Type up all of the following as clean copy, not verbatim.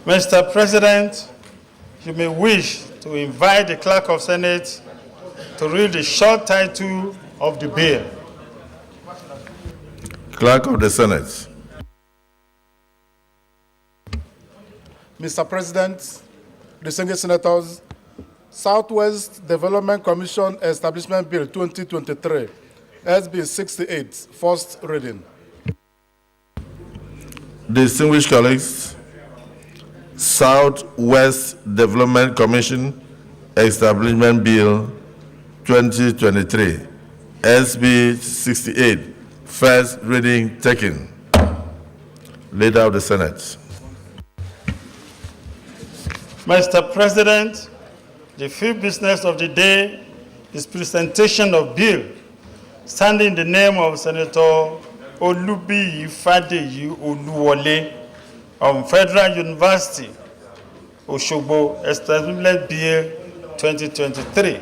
Mr. President, you may wish to invite the Clerk of Senate to read the short title of the bill. Clerk of the Senate. Mr. President, distinguished senators, Southwest Development Commission Establishment Bill 2023, SB 68, first reading. Distinguished colleagues, Southwest Development Commission Establishment Bill 2023, SB 68, first reading taken. Leader of the Senate. Mr. President, the fifth business of the day is presentation of bill standing in the name of Senator Olubiyi Fadeyi Oluwole of Federal University, Osogbo, Establishment Bill 2023,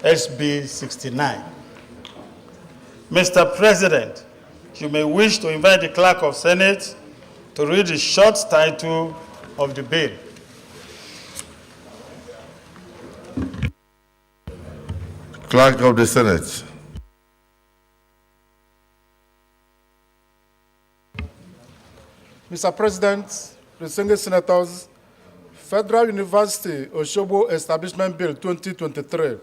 SB 69. Mr. President, you may wish to invite the Clerk of Senate to read the short title of the bill. Clerk of the Senate. Mr. President, distinguished senators, Federal University Osogbo Establishment Bill 2023,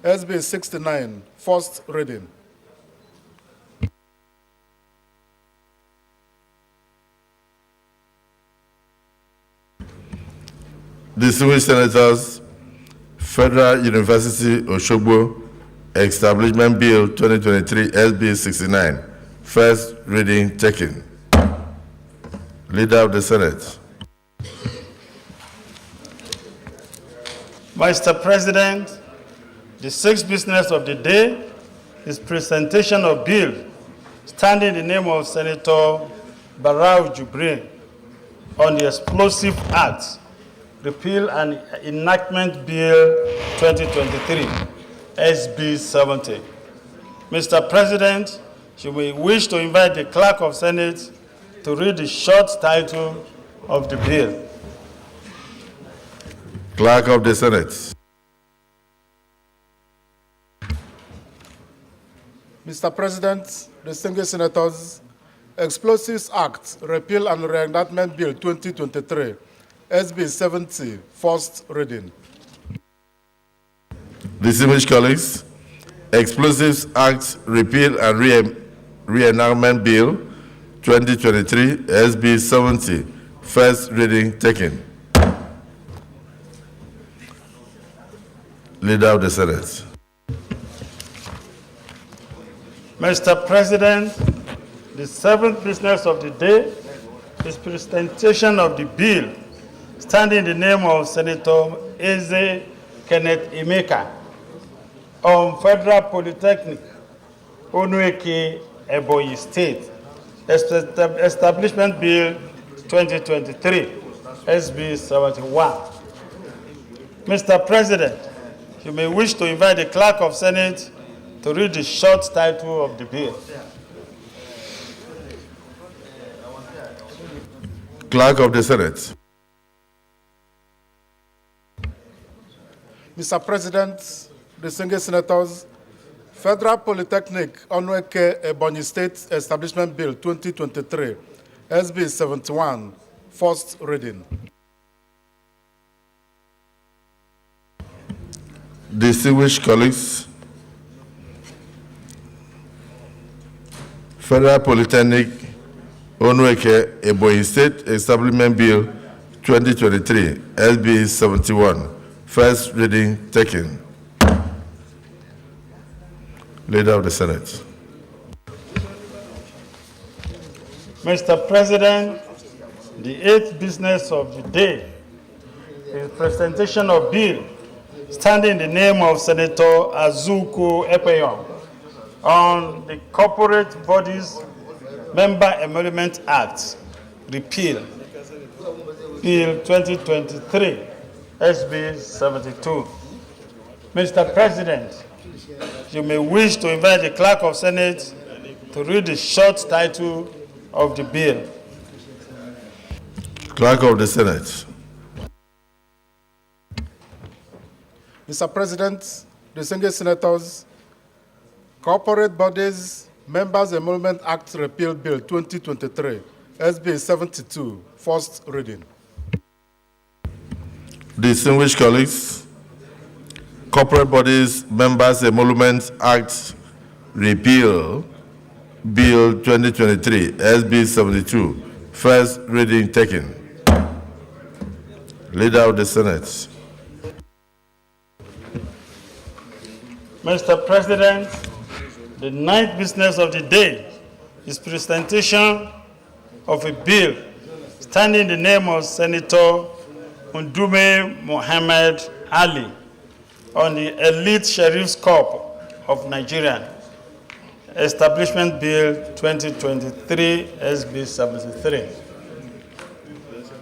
SB 69, first reading. Distinguished senators, Federal University Osogbo Establishment Bill 2023, SB 69, first reading taken. Leader of the Senate. Mr. President, the sixth business of the day is presentation of bill standing in the name of Senator Barau Jibrin on the Explosive Act, Repeal and Enactment Bill 2023, SB 70. Mr. President, you may wish to invite the Clerk of Senate to read the short title of the bill. Clerk of the Senate. Mr. President, distinguished senators, Explosives Act, Repeal and Reenactment Bill 2023, SB 70, first reading. Distinguished colleagues, Explosives Act, Repeal and Reenactment Bill 2023, SB 70, first reading taken. Leader of the Senate. Mr. President, the seventh business of the day is presentation of the bill standing in the name of Senator Eze Kenneth Emeka on Federal Polytechnic, Onueke, Ebonyi State, Establishment Bill 2023, SB 71. Mr. President, you may wish to invite the Clerk of Senate to read the short title of the bill. Clerk of the Senate. Mr. President, distinguished senators, Federal Polytechnic, Onueke, Ebonyi State Establishment Bill 2023, SB 71, first reading. Distinguished colleagues, Federal Polytechnic, Onueke, Ebonyi State Establishment Bill 2023, SB 71, first reading taken. Leader of the Senate. Mr. President, the eighth business of the day is presentation of bill standing in the name of Senator Azuko Ekpeyon on the Corporate Bodies Member Emolument Act, Repeal, Bill 2023, SB 72. Mr. President, you may wish to invite the Clerk of Senate to read the short title of the bill. Clerk of the Senate. Mr. President, distinguished senators, Corporate Bodies Members Emolument Act Repeal Bill 2023, SB 72, first reading. Distinguished colleagues, Corporate Bodies Members Emolument Act Repeal Bill 2023, SB 72, first reading taken. Leader of the Senate. Mr. President, the ninth business of the day is presentation of a bill standing in the name of Senator Ndume Mohammed Ali on the Elite Sheriff's Corps of Nigeria, Establishment Bill 2023, SB 73.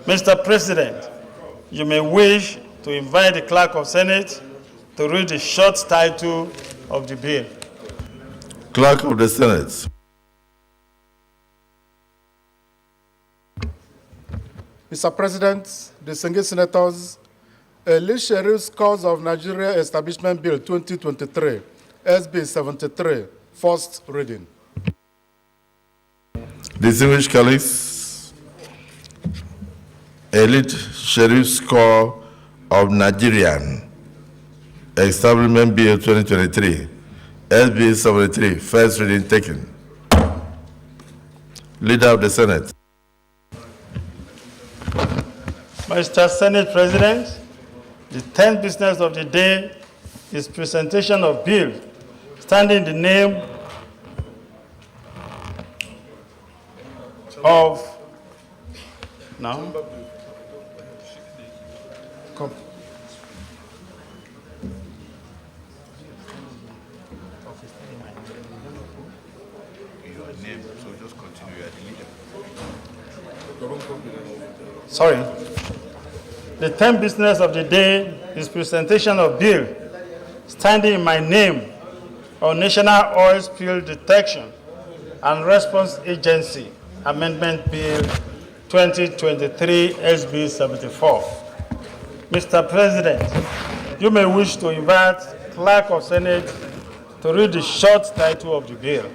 Mr. President, you may wish to invite the Clerk of Senate to read the short title of the bill. Clerk of the Senate. Mr. President, distinguished senators, Elite Sheriff's Corps of Nigeria Establishment Bill 2023, SB 73, first reading. Distinguished colleagues, Elite Sheriff's Corps of Nigerian Establishment Bill 2023, SB 73, first reading taken. Leader of the Senate. Mr. Senate President, the 10th business of the day is presentation of bill standing in the name of Sorry. The 10th business of the day is presentation of bill standing in my name on National Oil Spill Detection and Response Agency Amendment Bill 2023, SB 74. Mr. President, you may wish to invite Clerk of Senate to read the short title of the bill.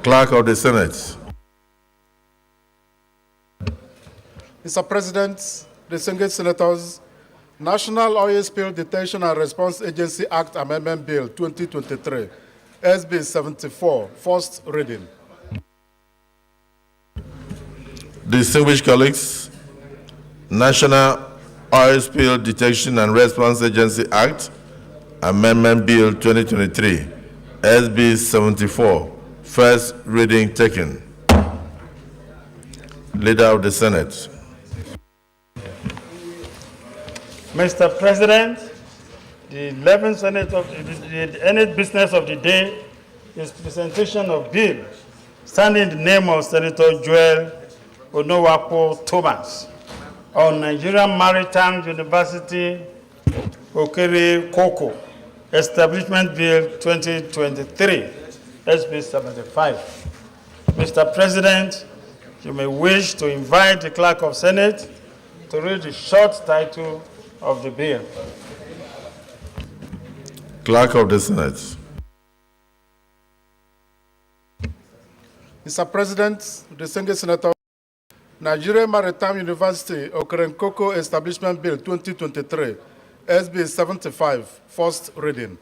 Clerk of the Senate. Mr. President, distinguished senators, National Oil Spill Detection and Response Agency Act Amendment Bill 2023, SB 74, first reading. Distinguished colleagues, National Oil Spill Detection and Response Agency Act Amendment Bill 2023, SB 74, first reading taken. Leader of the Senate. Mr. President, the 11th Senate of the 8th business of the day is presentation of bill standing in the name of Senator Joel Onowapo Thomas on Nigerian Maritime University Okere Koko Establishment Bill 2023, SB 75. Mr. President, you may wish to invite the Clerk of Senate to read the short title of the bill. Clerk of the Senate. Mr. President, distinguished senator, Nigeria Maritime University Okerenkoko Establishment Bill 2023, SB 75, first reading.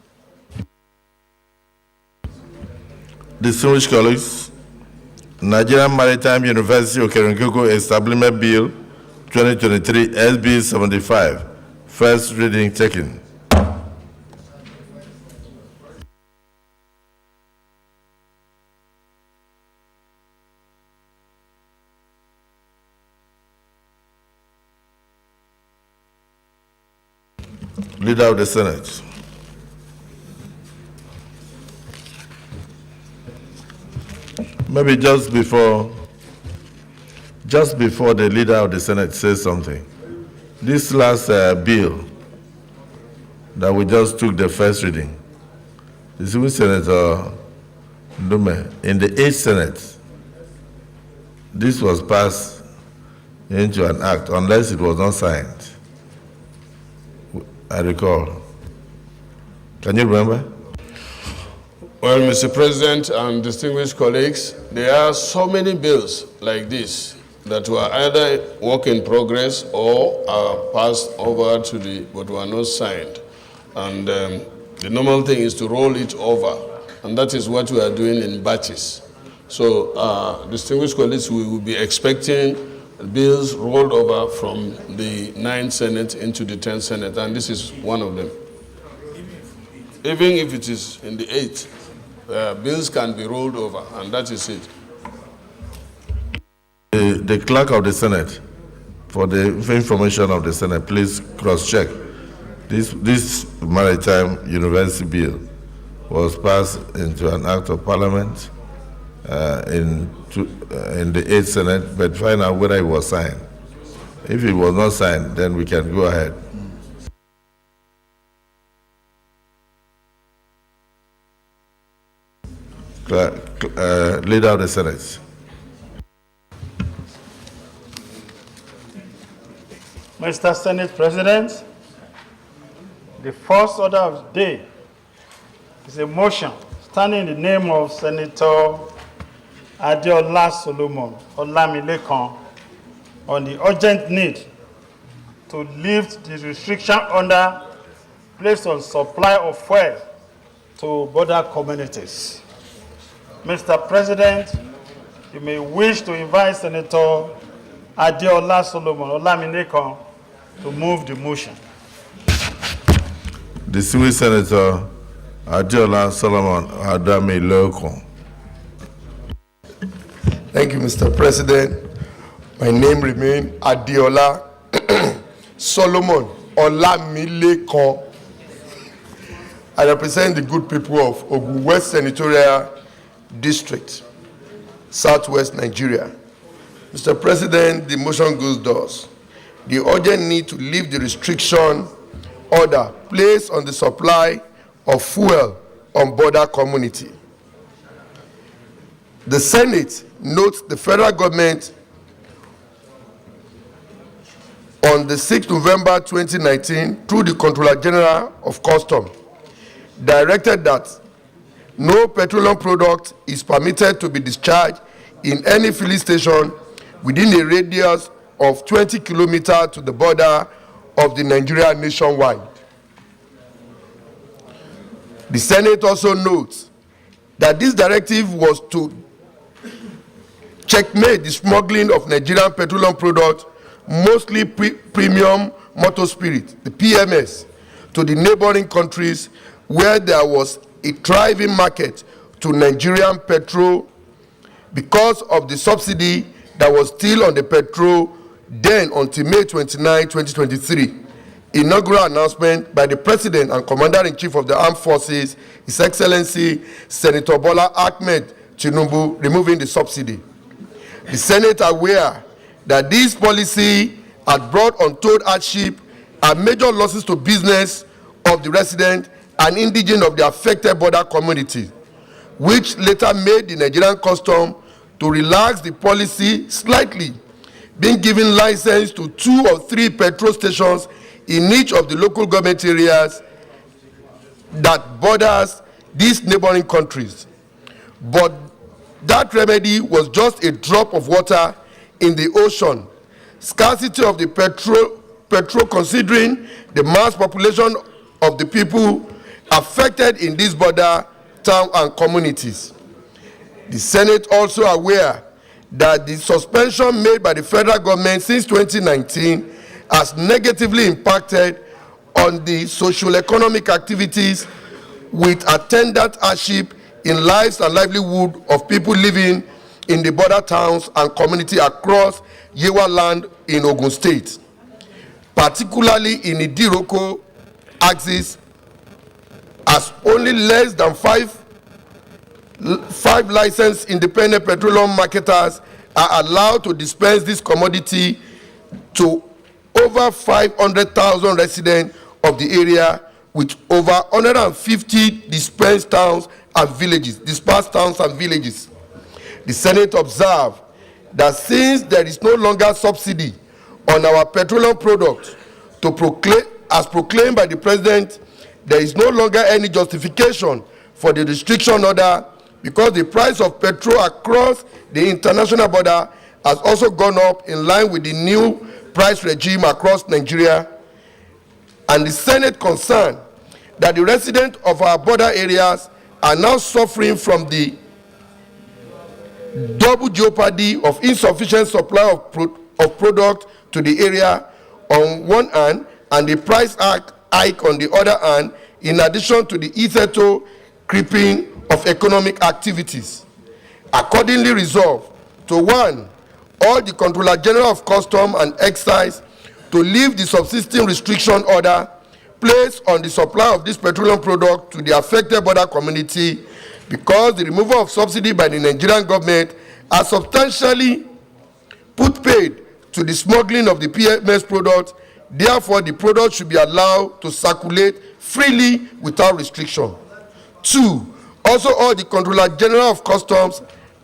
Distinguished colleagues, Nigerian Maritime University Okerenkoko Establishment Bill 2023, SB 75, first reading taken. Leader of the Senate. Maybe just before the Leader of the Senate says something, this last bill that we just took the first reading, the Civil Senator Ndume, in the 8th Senate, this was passed into an act unless it was not signed. I recall. Can you remember? Well, Mr. President and distinguished colleagues, there are so many bills like this that were either work in progress or are passed over to but were not signed. And the normal thing is to roll it over, and that is what we are doing in batches. So, distinguished colleagues, we will be expecting bills rolled over from the 9th Senate into the 10th Senate, and this is one of them. Even if it is in the 8th, bills can be rolled over, and that is it. The clerk of the Senate, for the information of the Senate, please cross-check. This Maritime University bill was passed into an act of parliament in the 8th Senate, but find out whether it was signed. If it was not signed, then we can go ahead. Leader of the Senate. Mr. Senate President, the first order of the day is a motion standing in the name of Senator Adeola Solomon Olamilekan on the urgent need to lift the restriction placed on supply of fuel to border communities. Mr. President, you may wish to invite Senator Adeola Solomon Olamilekan to move the motion. Distinguished Senator Adeola Solomon Olamilekan. Thank you, Mr. President. My name remains Adeola Solomon Olamilekan. I represent the good people of Ogun West Senatorial District, Southwest Nigeria. Mr. President, the motion goes thus. The urgent need to lift the restriction order placed on the supply of fuel on border community. The Senate notes the federal government on the 6th November 2019 through the Comptroller General of Customs directed that no petroleum product is permitted to be discharged in any filling station within a radius of 20 kilometers to the border of the Nigeria nationwide. The Senate also notes that this directive was to checkmate the smuggling of Nigerian petroleum products, mostly premium motor spirit, the PMS, to the neighboring countries where there was a thriving market to Nigerian petrol because of the subsidy that was still on the petrol then until May 29, 2023. Inaugural announcement by the President and Commander-in-Chief of the Armed Forces, His Excellency Senator Bola Ahmed Tinubu, removing the subsidy. The Senate aware that this policy had brought untold hardship and major losses to business of the residents and indigent of the affected border community, which later made the Nigerian Customs to relax the policy slightly, being given license to 2 or 3 petrol stations in each of the local government areas that borders these neighboring countries. But that remedy was just a drop of water in the ocean. Scarcity of the petrol considering the mass population of the people affected in these border towns and communities. The Senate also aware that the suspension made by the federal government since 2019 has negatively impacted on the socio-economic activities with attendant hardship in lives and livelihood of people living in the border towns and community across Yewa land in Ogun State, particularly in the Idiroko axis, as only less than five licensed independent petroleum marketers are allowed to dispense this commodity to over 500,000 residents of the area, with over 150 dispersed towns and villages. The Senate observed that since there is no longer subsidy on our petroleum products to as proclaimed by the President, there is no longer any justification for the restriction order because the price of petrol across the international border has also gone up in line with the new price regime across Nigeria. And the Senate concerned that the residents of our border areas are now suffering from the double jeopardy of insufficient supply of product to the area on one hand and the price hike on the other hand, in addition to the hitherto creeping of economic activities. Accordingly resolved to 1, all the Controller General of Customs and Excise to lift the subsisting restriction order placed on the supply of this petroleum product to the affected border community because the removal of subsidy by the Nigerian government has substantially put paid to the smuggling of the PMS product. Therefore, the product should be allowed to circulate freely without restriction. 2, also all the Controller General of Customs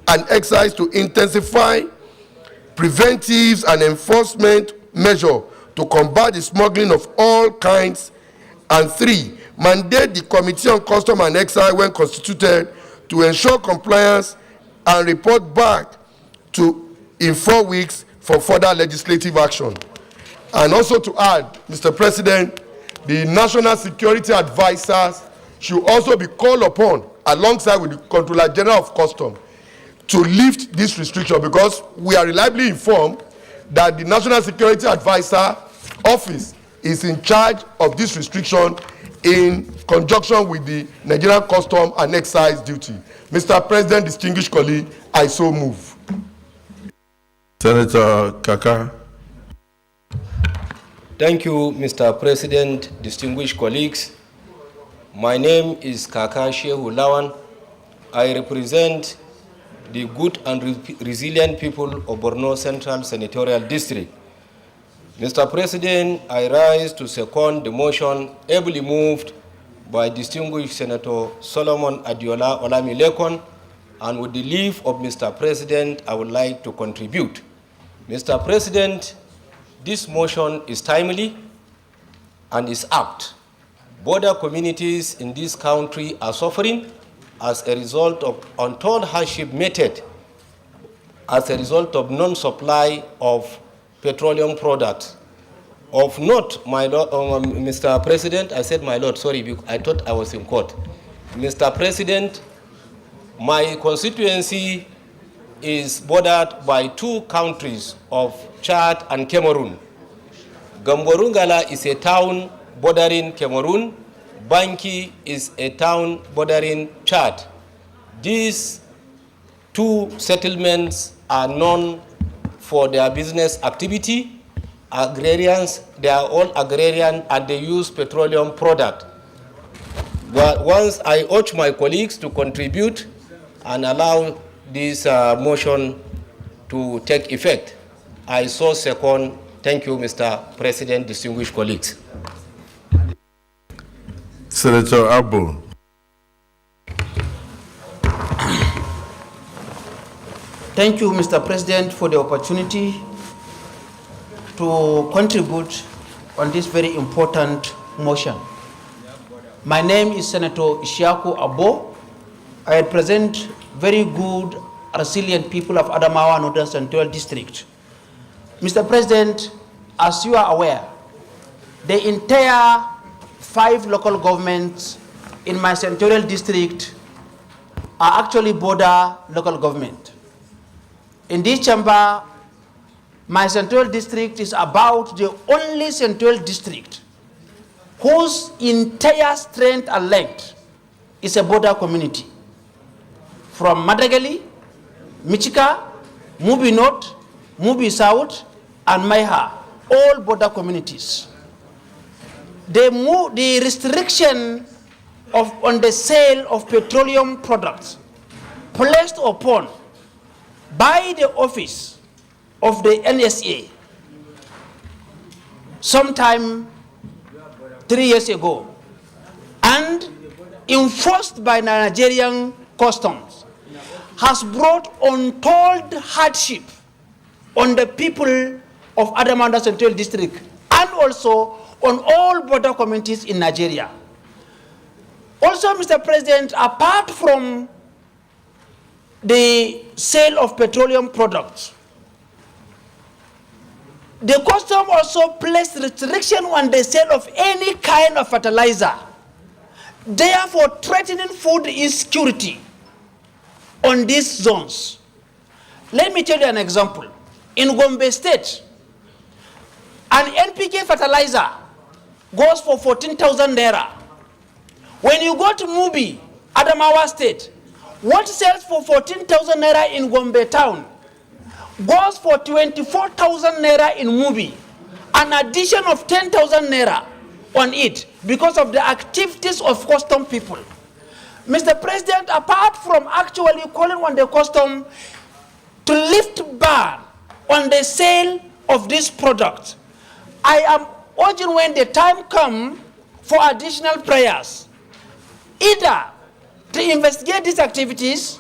and Excise to intensify preventives and enforcement measures to combat the smuggling of all kinds. And 3, mandate the Committee on Customs and Excise, when constituted, to ensure compliance and report back in 4 weeks for further legislative action. And also to add, Mr. President, the National Security Advisors should also be called upon, alongside with the Controller General of Customs, to lift this restriction, because we are reliably informed that the National Security Advisor Office is in charge of this restriction in conjunction with the Nigerian Customs and Excise duty. Mr. President, distinguished colleague, I so move. Senator Kaka. Thank you, Mr. President, distinguished colleagues. My name is Kaka Shehu Lawan. I represent the good and resilient people of Borno Central Senatorial District. Mr. President, I rise to second the motion ably moved by distinguished Senator Solomon Adiola Olamilekon, and with the leave of Mr. President, I would like to contribute. Mr. President, this motion is timely and is apt. Border communities in this country are suffering as a result of untold hardship meted as a result of non-supply of petroleum products. Of note, my Lord, Mr. President, I said my Lord, sorry, I thought I was in court. Mr. President, my constituency is bordered by 2 countries of Chad and Cameroon. Gamborungala is a town bordering Cameroon. Banki is a town bordering Chad. These 2 settlements are known for their business activity. Agrarians, they are all agrarian and they use petroleum product. But once I urge my colleagues to contribute and allow this motion to take effect, I so second. Thank you, Mr. President, distinguished colleagues. Senator Abu. Thank you, Mr. President, for the opportunity to contribute on this very important motion. My name is Senator Ishaku Abo. I represent very good, resilient people of Adamawa Northern Central District. Mr. President, as you are aware, the entire 5 local governments in my senatorial district are actually border local government. In this chamber, my senatorial district is about the only senatorial district whose entire strength and length is a border community. From Madagali, Michika, Mubi North, Mubi South, and Maiha, all border communities. The restriction on the sale of petroleum products placed upon by the office of the NSA sometime 3 years ago and enforced by Nigerian customs has brought untold hardship on the people of Adamawa Central District and also on all border communities in Nigeria. Also, Mr. President, apart from the sale of petroleum products, the custom also placed restriction on the sale of any kind of fertilizer, therefore threatening food insecurity on these zones. Let me tell you an example. In Gombe State, an NPK fertilizer goes for 14,000 naira. When you go to Mubi, Adamawa State, what sells for 14,000 naira in Gombe town goes for 24,000 naira in Mubi, an addition of 10,000 naira on it because of the activities of custom people. Mr. President, apart from actually calling on the custom to lift ban on the sale of this product, I am urging when the time comes for additional prayers, either to investigate these activities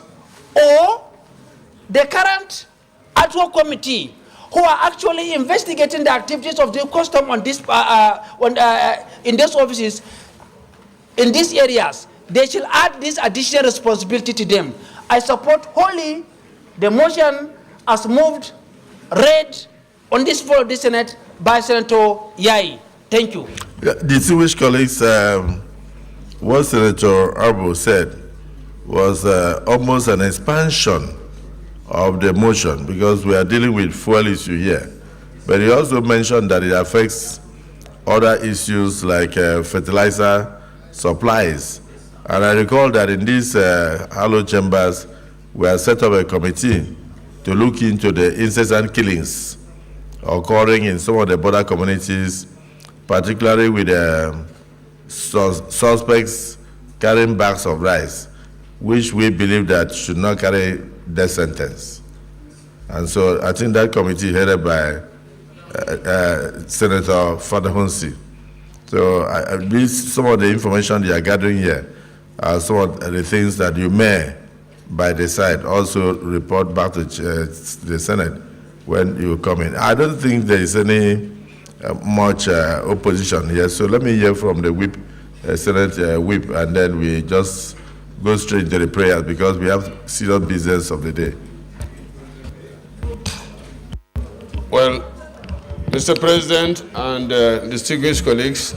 or the current ad hoc committee who are actually investigating the activities of the custom on this, in these offices, in these areas, they shall add this additional responsibility to them. I support wholly the motion as moved, read on this floor of the Senate by Senator Yai. Thank you. Distinguished colleagues, what Senator Arbo said was almost an expansion of the motion because we are dealing with fuel issue here. But he also mentioned that it affects other issues like fertilizer supplies. And I recall that in these Hallowed chambers, we have set up a committee to look into the incessant killings occurring in some of the border communities, particularly with suspects carrying bags of rice, which we believe that should not carry death sentence. And so I think that committee headed by Senator Fadahunsi. So some of the information you are gathering here are some of the things that you may, by the side, also report back to the Senate when you come in. I don't think there is any much opposition here, so let me hear from the whip, Senate whip, and then we just go straight to the prayers because we have serious business of the day. Well, Mr. President and distinguished colleagues,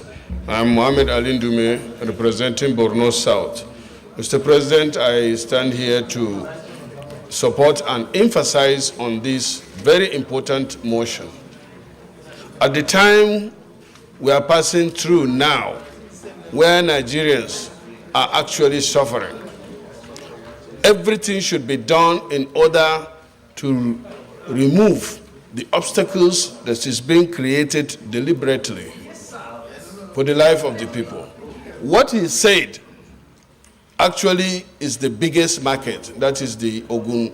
I'm Mohamed Ali Ndume, representing Borno South. Mr. President, I stand here to support and emphasize on this very important motion. At the time we are passing through now, where Nigerians are actually suffering, everything should be done in order to remove the obstacles that is being created deliberately for the life of the people. What he said actually is the biggest market, that is the Ogun,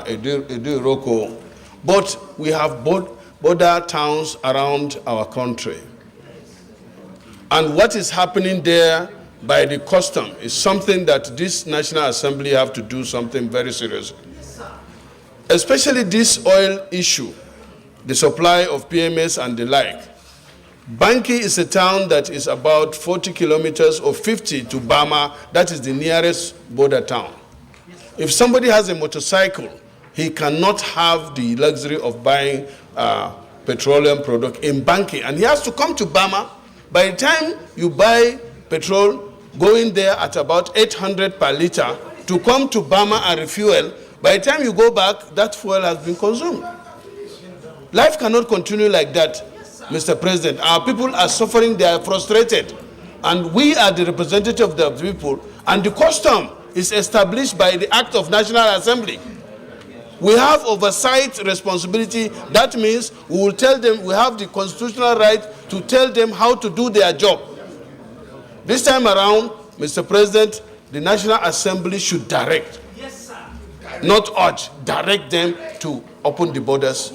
Edo-Iroko, but we have border towns around our country. And what is happening there by the custom is something that this National Assembly have to do something very serious. Especially this oil issue, the supply of PMS and the like. Banki is a town that is about 40 kilometers or 50 to Bama. That is the nearest border town. If somebody has a motorcycle, he cannot have the luxury of buying petroleum product in Banki, and he has to come to Bama. By the time you buy petrol, going there at about 800 per liter, to come to Bama and refuel, by the time you go back, that fuel has been consumed. Life cannot continue like that, Mr. President. Our people are suffering, they are frustrated, and we are the representative of the people, and the custom is established by the Act of National Assembly. We have oversight responsibility. That means we will tell them, we have the constitutional right to tell them how to do their job. This time around, Mr. President, the National Assembly should direct, not urge, direct them to open the borders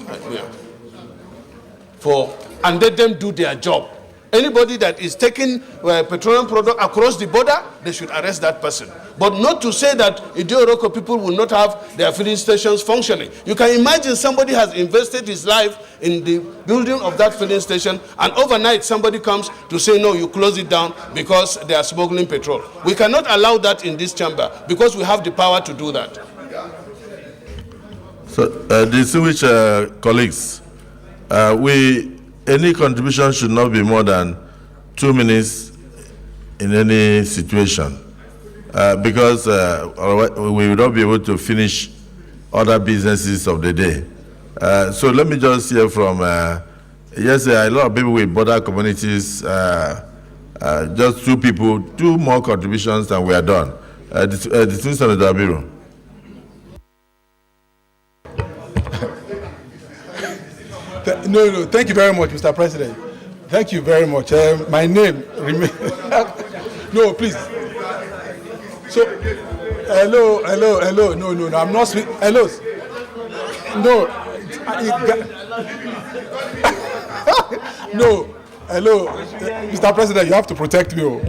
and let them do their job. Anybody that is taking petroleum product across the border, they should arrest that person. But not to say that Idioroko people will not have their filling stations functioning. You can imagine somebody has invested his life in the building of that filling station, and overnight somebody comes to say, no, you close it down because they are smuggling petrol. We cannot allow that in this chamber because we have the power to do that. So, distinguished colleagues, any contribution should not be more than 2 minutes in any situation, because we will not be able to finish other businesses of the day. So let me just hear from, yes, a lot of people with border communities, just 2 people, 2 more contributions and we are done. Distinguished Senator Abiru. No, thank you very much, Mr. President. Thank you very much. My name remains. No, please. So, hello. No, I'm not speaking. Hello. No. No. Hello. Mr. President, you have to protect me. You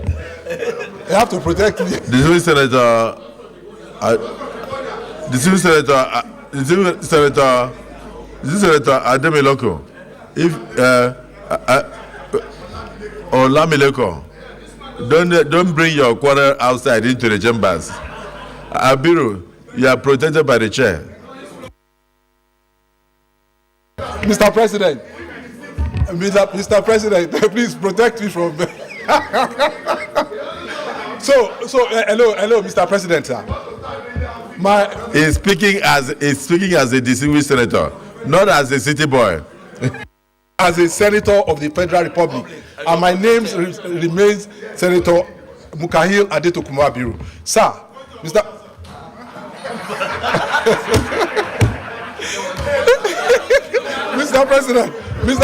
have to protect me. Distinguished Senator Ademiloko, if or Lamileko, don't bring your quarrel outside into the chambers. Abiru, you are protected by the chair. Mr. President, please protect me from. So, hello, Mr. President, sir. He's speaking as a distinguished senator, not as a city boy. As a senator of the Federal Republic, and my name remains Senator Mukahil Adetokunbo Abiru. Sir, Mr.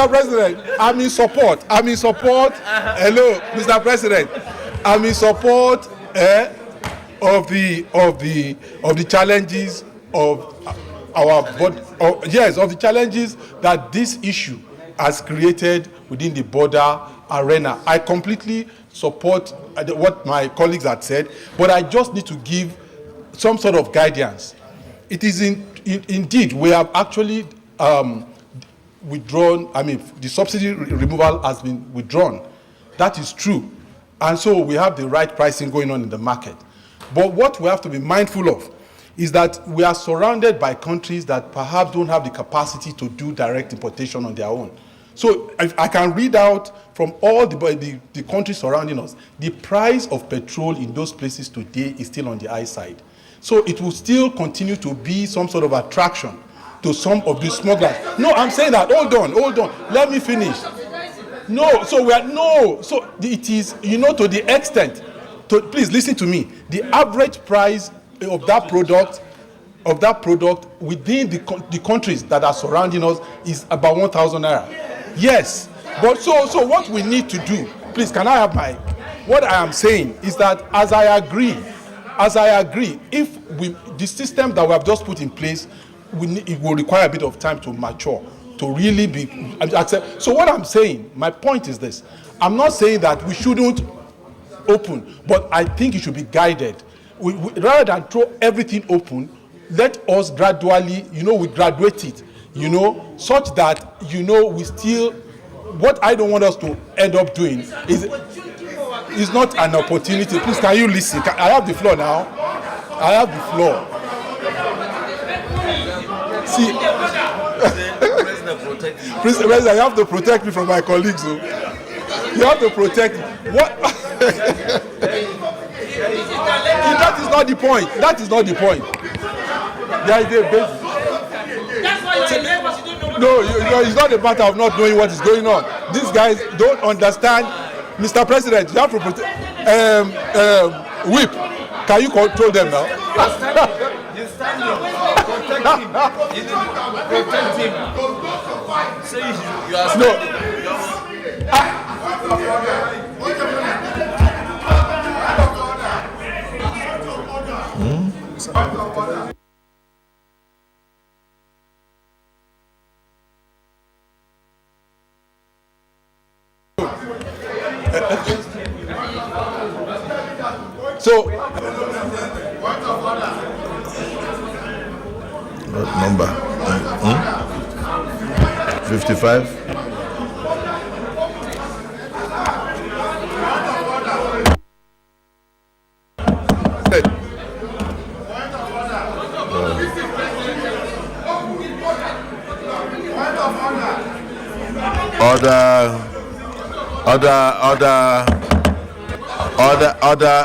President, I'm in support. Hello, Mr. President, I'm in support of the challenges of of the challenges that this issue has created within the border arena. I completely support what my colleagues had said, but I just need to give some sort of guidance. It is indeed we have actually withdrawn. I mean, the subsidy removal has been withdrawn. That is true, and so we have the right pricing going on in the market. But what we have to be mindful of is that we are surrounded by countries that perhaps don't have the capacity to do direct importation on their own. So I can read out from all the countries surrounding us, the price of petrol in those places today is still on the high side. So it will still continue to be some sort of attraction to some of these smugglers. No, I'm saying that, hold on, let me finish. So it is, to the extent, please listen to me, the average price of that product within the countries that are surrounding us is about 1,000 naira. Yes, but so what we need to do, please, can I have what I am saying is that as I agree, if the system that we have just put in place, it will require a bit of time to mature, to really be accept. So what I'm saying, my point is this: I'm not saying that we shouldn't open, but I think it should be guided. Rather than throw everything open, let us gradually, we graduate it, such that, we still, what I don't want us to end up doing is not an opportunity. Please, can you listen? I have the floor now. I have the floor. See, President, you have to protect me from my colleagues. So. You have to protect me. What? That is not the point. There is a basis. That's why you're in Lagos, you don't know. No, it's not a matter of not knowing what is going on. These guys don't understand. Mr. President, you have to protect. Whip, can you control them now? You're standing. Protect him. Protect him. Say you are standing. So, What number? 55?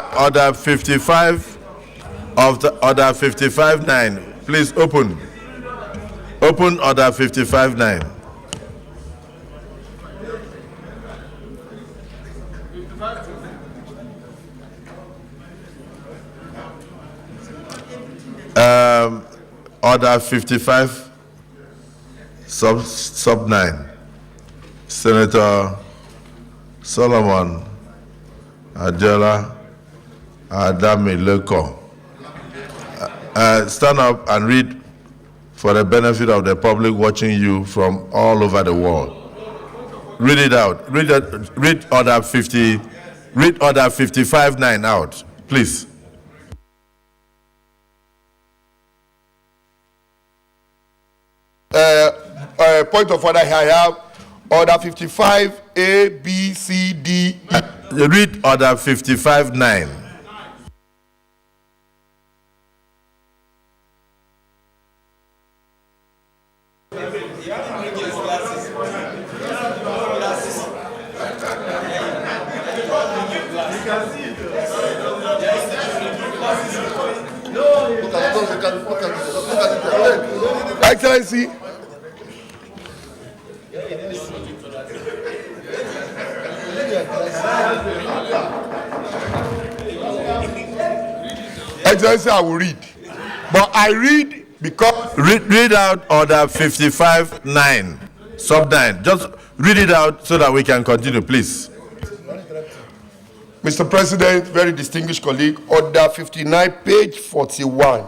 Order 55 of the order 55-9. Please open. Open order 55-9. Order 55 sub 9. Senator Solomon Adela Adamileko. Stand up and read for the benefit of the public watching you from all over the world. Read it out. Read order 50. Read order 55-9 out, please. Point of order here. I have order 55 A, B, C, D, E. Read order 55-9. Excellency. Excellency, I will read. But I read because... Read out order 55-9, sub 9. Just read it out so that we can continue, please. Mr. President, very distinguished colleague, order 59, page 41.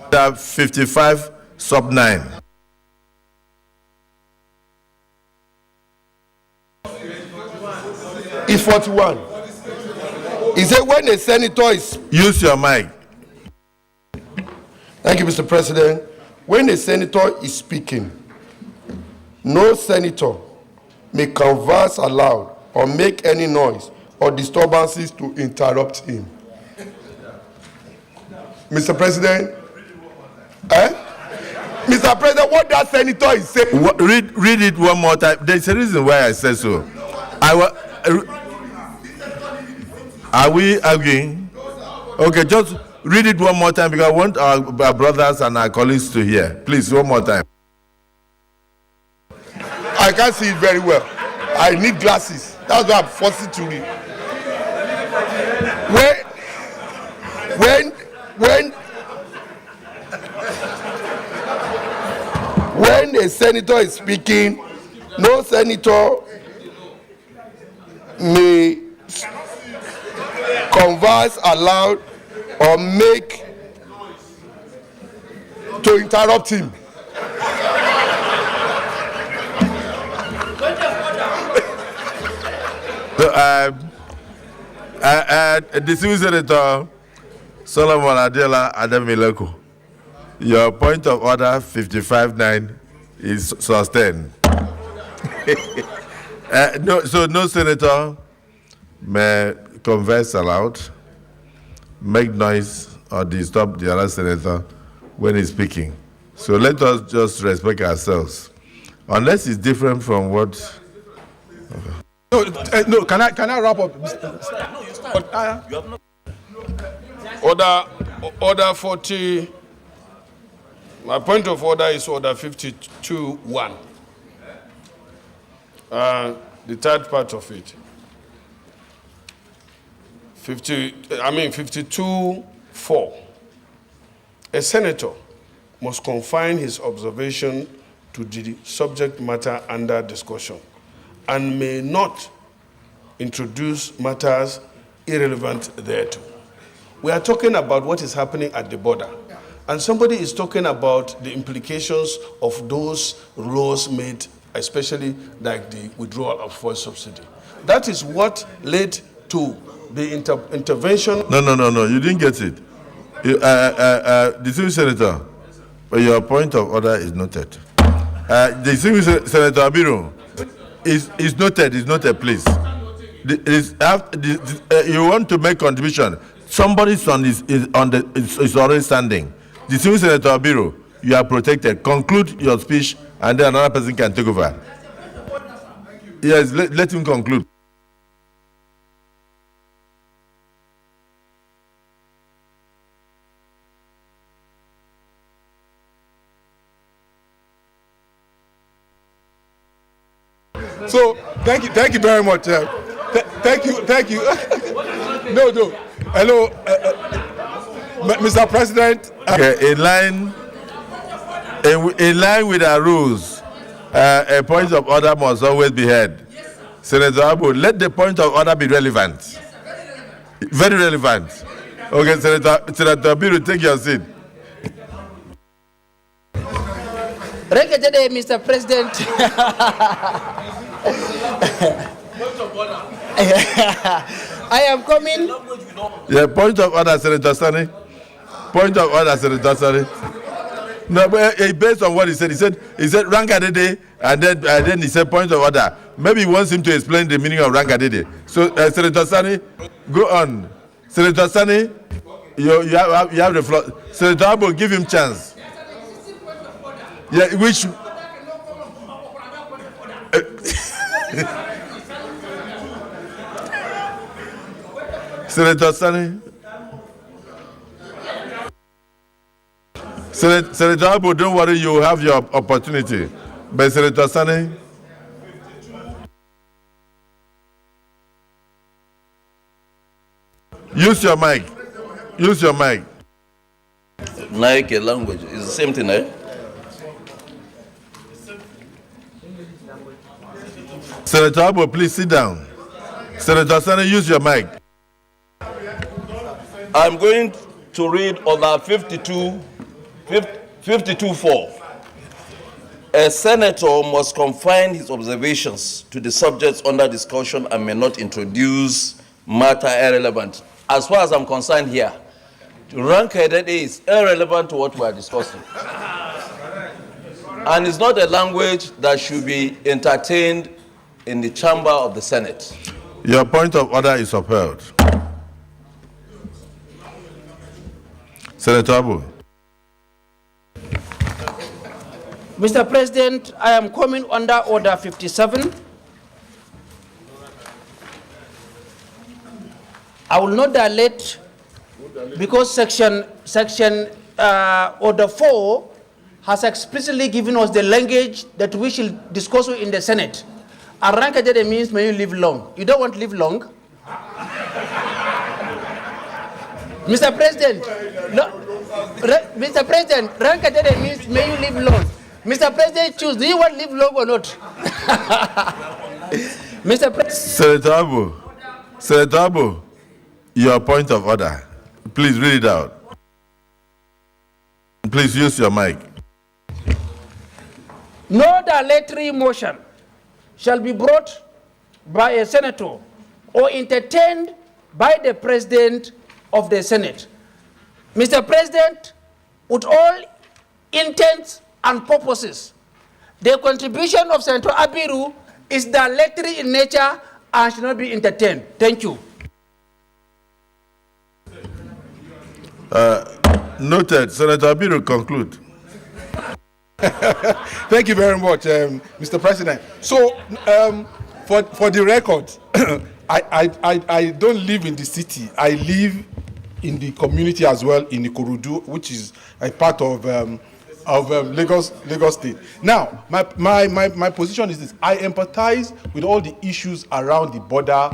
Order 55, sub 9. It's 41. He said when a senator is... Use your mic. Thank you, Mr. President. When a senator is speaking, no senator may converse aloud or make any noise or disturbances to interrupt him. Mr. President, Mr. President, what that senator is saying... Read it one more time. There's a reason why I said so. Are we arguing? Okay, just read it one more time because I want our brothers and our colleagues to hear. Please, one more time. I can't see it very well. I need glasses. That's why I'm forced to read. When a senator is speaking, no senator may converse aloud or make to interrupt him. Distinguished Senator Solomon Adela Adamileko, your point of order 55-9 is sustained. No senator may converse aloud, make noise, or disturb the other senator when he's speaking. So let us just respect ourselves, unless it's different from what. Okay. No. Can I wrap up? No, you start. You have not. Order 40. My point of order is order 52-1. The third part of it. 52-4. A senator must confine his observation to the subject matter under discussion and may not introduce matters irrelevant thereto. We are talking about what is happening at the border, and somebody is talking about the implications of those laws made especially like the withdrawal of fuel subsidy. That is what led to the intervention. No, you didn't get it. Distinguished Senator, your point of order is noted. Distinguished Senator Abiru, is noted, please. You want to make contribution. Somebody's son is already standing. Distinguished Senator Abiru, you are protected. Conclude your speech, and then another person can take over. Yes, let him conclude. So thank you very much. Thank you. No. Hello, Mr. President. Okay, in line with our rules, a point of order must always be heard. Senator Abu, let the point of order be relevant. Very relevant. Okay, Senator Abu, take your seat. Today, Mr. President. I am coming. Yeah, point of order, Senator Sani. Point of order, Senator Sani. No, but based on what he said Rangadede, and then he said point of order. Maybe he wants him to explain the meaning of Rangadede. So, Senator Sani, go on. Senator Sani, you have the floor. Senator Abu, give him chance. Yeah, which. Senator Sani. Senator Abu, don't worry, you have your opportunity. But Senator Sani. Use your mic. Naike language is the same thing, eh? Senator Abu, please sit down. Senator Sani, use your mic. I'm going to read order 52.4. A senator must confine his observations to the subjects under discussion and may not introduce matter irrelevant. As far as I'm concerned here, Rangadede is irrelevant to what we are discussing. And it's not a language that should be entertained in the chamber of the Senate. Your point of order is upheld. Senator Abu. Mr. President, I am coming under Order 57. I will not dilate because section Order 4 has explicitly given us the language that we should discuss in the Senate. Rangadede means may you live long. You don't want to live long? Mr. President, Mr. President, Rangadede means may you live long. Mr. President, choose. Do you want to live long or not? Mr. President. Senator Abu, your point of order. Please read it out. Please use your mic. No dilatory motion shall be brought by a senator or entertained by the President of the Senate. Mr. President, with all intents and purposes, the contribution of Senator Abiru is dilatory in nature and should not be entertained. Thank you. Noted. Senator Abiru, conclude. Thank you very much, Mr. President. So, for the record, I don't live in the city. I live in the community as well in Ikorodu, which is a part of Lagos State. Now, my position is this: I empathize with all the issues around the border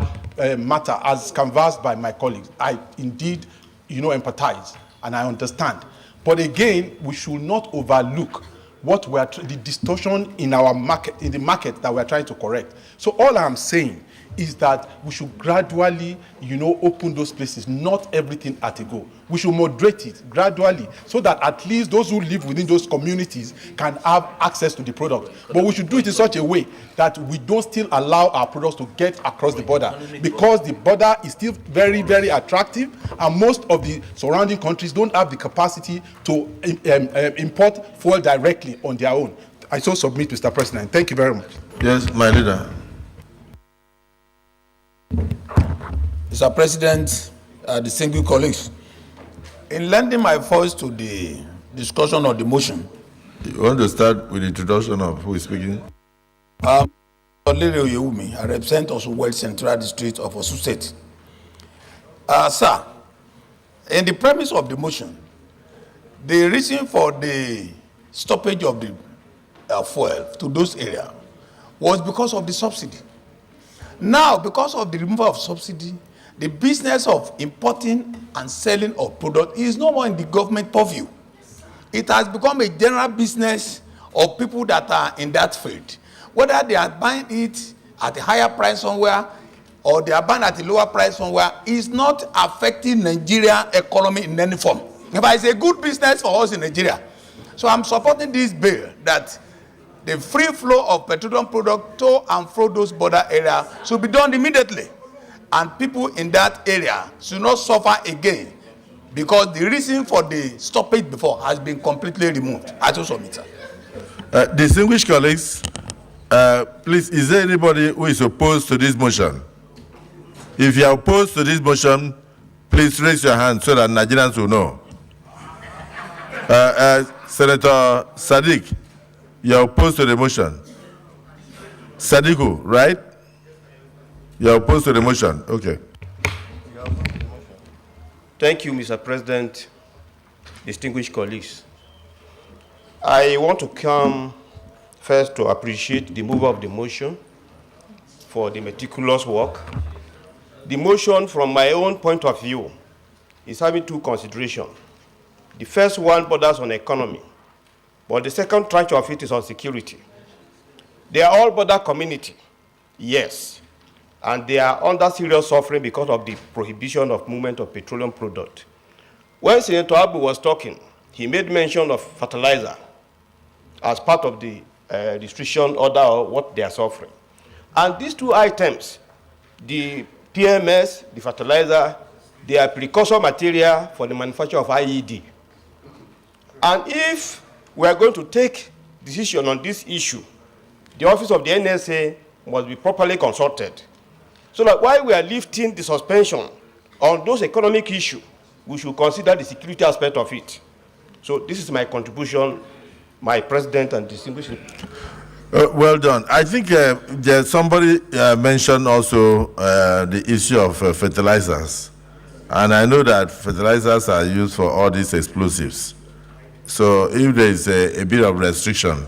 matter as canvassed by my colleagues. I indeed, empathize and I understand. But again, we should not overlook what the distortion in our market, in the market that we are trying to correct. So all I'm saying is that we should gradually, open those places, not everything at a go. We should moderate it gradually so that at least those who live within those communities can have access to the product. But we should do it in such a way that we don't still allow our products to get across the border, because the border is still very, very attractive, and most of the surrounding countries don't have the capacity to import fuel directly on their own. I so submit, Mr. President. Thank you very much. Yes, my leader. Mr. President, distinguished colleagues, in lending my voice to the discussion of the motion, You want to start with the introduction of who is speaking? I represent Osun Central District of Osun State. Sir, in the premise of the motion, the reason for the stoppage of the fuel to those areas was because of the subsidy. Now, because of the removal of subsidy, the business of importing and selling of product is no more in the government purview. It has become a general business of people that are in that field. Whether they are buying it at a higher price somewhere or they are buying at a lower price somewhere is not affecting Nigerian economy in any form. But it's a good business for us in Nigeria. So I'm supporting this bill that the free flow of petroleum products to and from those border areas should be done immediately. And people in that area should not suffer again, because the reason for the stoppage before has been completely removed. I also submit, sir. Distinguished colleagues, please, is there anybody who is opposed to this motion? If you are opposed to this motion, please raise your hand so that Nigerians will know. Senator Sadiq, you are opposed to the motion. Sadiku, right? You are opposed to the motion. Okay. Thank you, Mr. President, distinguished colleagues. I want to come first to appreciate the mover of the motion for the meticulous work. The motion, from my own point of view, is having two considerations. The first one borders on economy, but the second tranche of it is on security. They are all border community, yes, and they are under serious suffering because of the prohibition of movement of petroleum product. When Senator Abu was talking, he made mention of fertilizer as part of the restriction order or what they are suffering. And these two items, the PMS, the fertilizer, they are precursor material for the manufacture of IED. And if we are going to take decision on this issue, the office of the NSA must be properly consulted. So that while we are lifting the suspension on those economic issues, we should consider the security aspect of it. So this is my contribution, my president and distinguished. Well done. I think somebody mentioned also the issue of fertilizers. And I know that fertilizers are used for all these explosives. So if there is a bit of restriction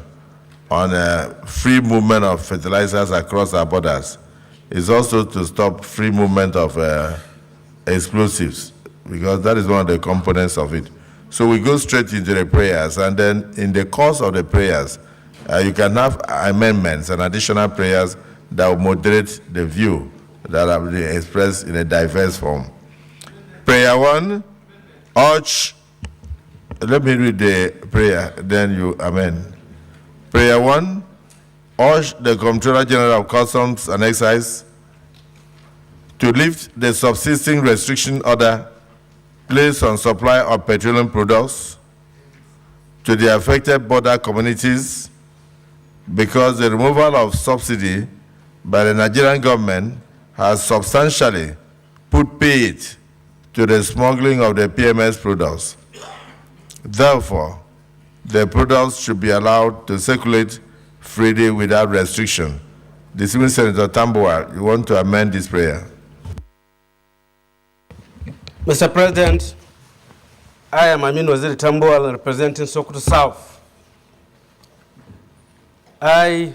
on free movement of fertilizers across our borders, it's also to stop free movement of explosives, because that is one of the components of it. So we go straight into the prayers, and then in the course of the prayers, you can have amendments and additional prayers that will moderate the view that have been expressed in a diverse form. Prayer 1, urge, let me read the prayer, then you amend. Prayer 1, urge the Comptroller General of Customs and Excise to lift the subsisting restriction order placed on supply of petroleum products to the affected border communities, because the removal of subsidy by the Nigerian government has substantially put paid to the smuggling of the PMS products. Therefore, the products should be allowed to circulate freely without restriction. Distinguished Senator Tambuwal, you want to amend this prayer? Mr. President, I am Amin Waziri Tambuwal, representing Sokoto South. I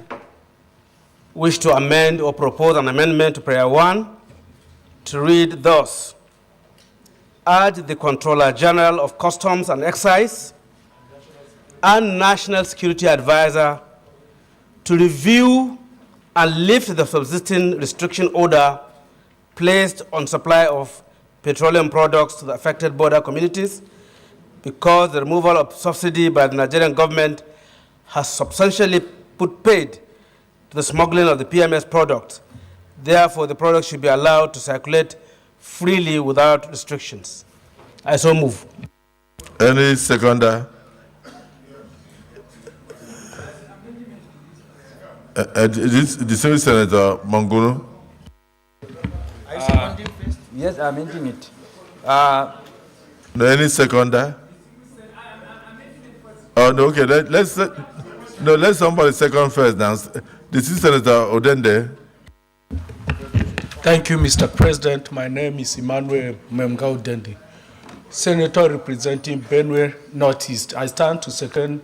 wish to amend or propose an amendment to prayer 1 to read thus: urge the Comptroller General of Customs and Excise and National Security Advisor to review and lift the subsisting restriction order placed on supply of petroleum products to the affected border communities, because the removal of subsidy by the Nigerian government has substantially put paid to the smuggling of the PMS product. Therefore, the product should be allowed to circulate freely without restrictions. I so move. Any seconder? Distinguished Senator Mangunu. Yes, I'm ending it. No, any seconder? Oh, no, okay. Let somebody second first now. This is Senator Odende. Thank you, Mr. President. My name is Emmanuel Memga Odende, Senator representing Benue Northeast. I stand to second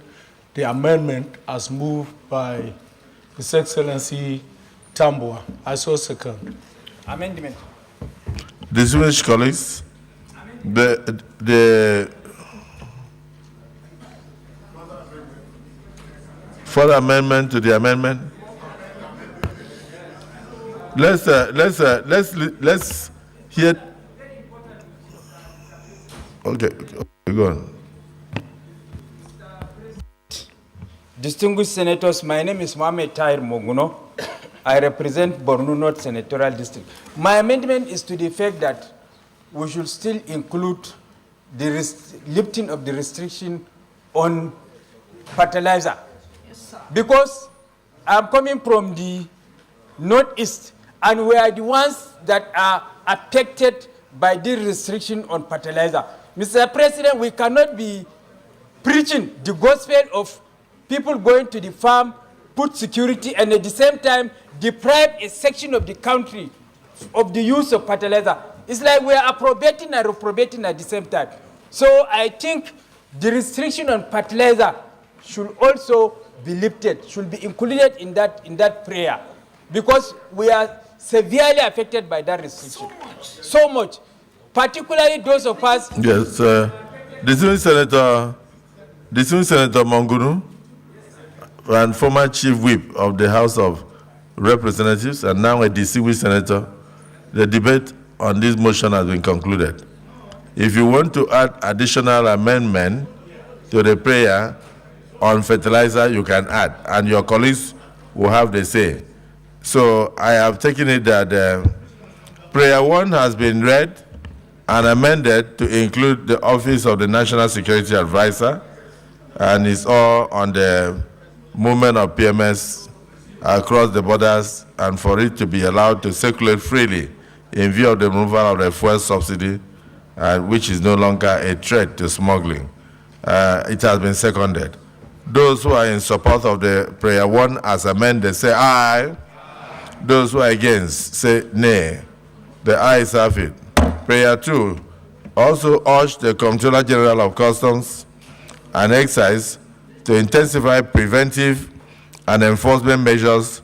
the amendment as moved by His Excellency Tambua. I so second. Amendment. Distinguished colleagues, the further amendment to the amendment. Let's hear. Okay, go on. Distinguished Senators, my name is Mohamed Tahir Moguno. I represent Borno North Senatorial District. My amendment is to the effect that we should still include the lifting of the restriction on fertilizer. Yes, because I'm coming from the Northeast, and we are the ones that are affected by the restriction on fertilizer. Mr. President, we cannot be preaching the gospel of people going to the farm, put security, and at the same time deprive a section of the country of the use of fertilizer. It's like we are appropriating and reprobating at the same time. So I think the restriction on fertilizer should also be lifted, should be included in that prayer, because we are severely affected by that restriction. So much. Particularly those of us. Yes, Distinguished Senator Mangunu, and former Chief Whip of the House of Representatives, and now a distinguished senator, the debate on this motion has been concluded. If you want to add additional amendment to the prayer on fertilizer, you can add, and your colleagues will have the say. So I have taken it that prayer 1 has been read and amended to include the Office of the National Security Advisor, and it's all on the movement of PMS across the borders, and for it to be allowed to circulate freely in view of the removal of the fuel subsidy, which is no longer a threat to smuggling. It has been seconded. Those who are in support of the prayer 1 as amended say aye. Those who are against say nay. The ayes have it. Prayer 2 also urged the Comptroller General of Customs and Excise to intensify preventive and enforcement measures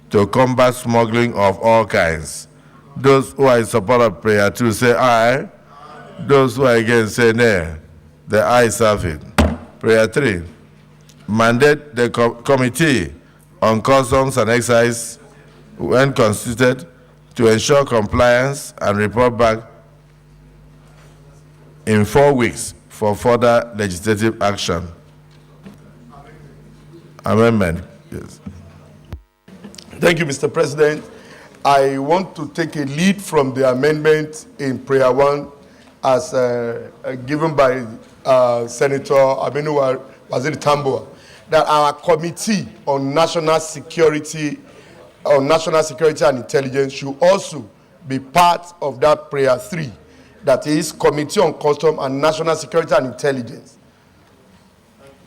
to combat smuggling of all kinds. Those who are in support of prayer 2 say aye. Those who are against say nay. The ayes have it. Prayer 3, mandate the Committee on Customs and Excise, when constituted, to ensure compliance and report back in 4 weeks for further legislative action. Amendment. Yes. Thank you, Mr. President. I want to take a lead from the amendment in prayer 1 as given by Senator Aminu Waziri Tambua, that our Committee on National Security and Intelligence should also be part of that prayer 3. That is, Committee on Custom and National Security and Intelligence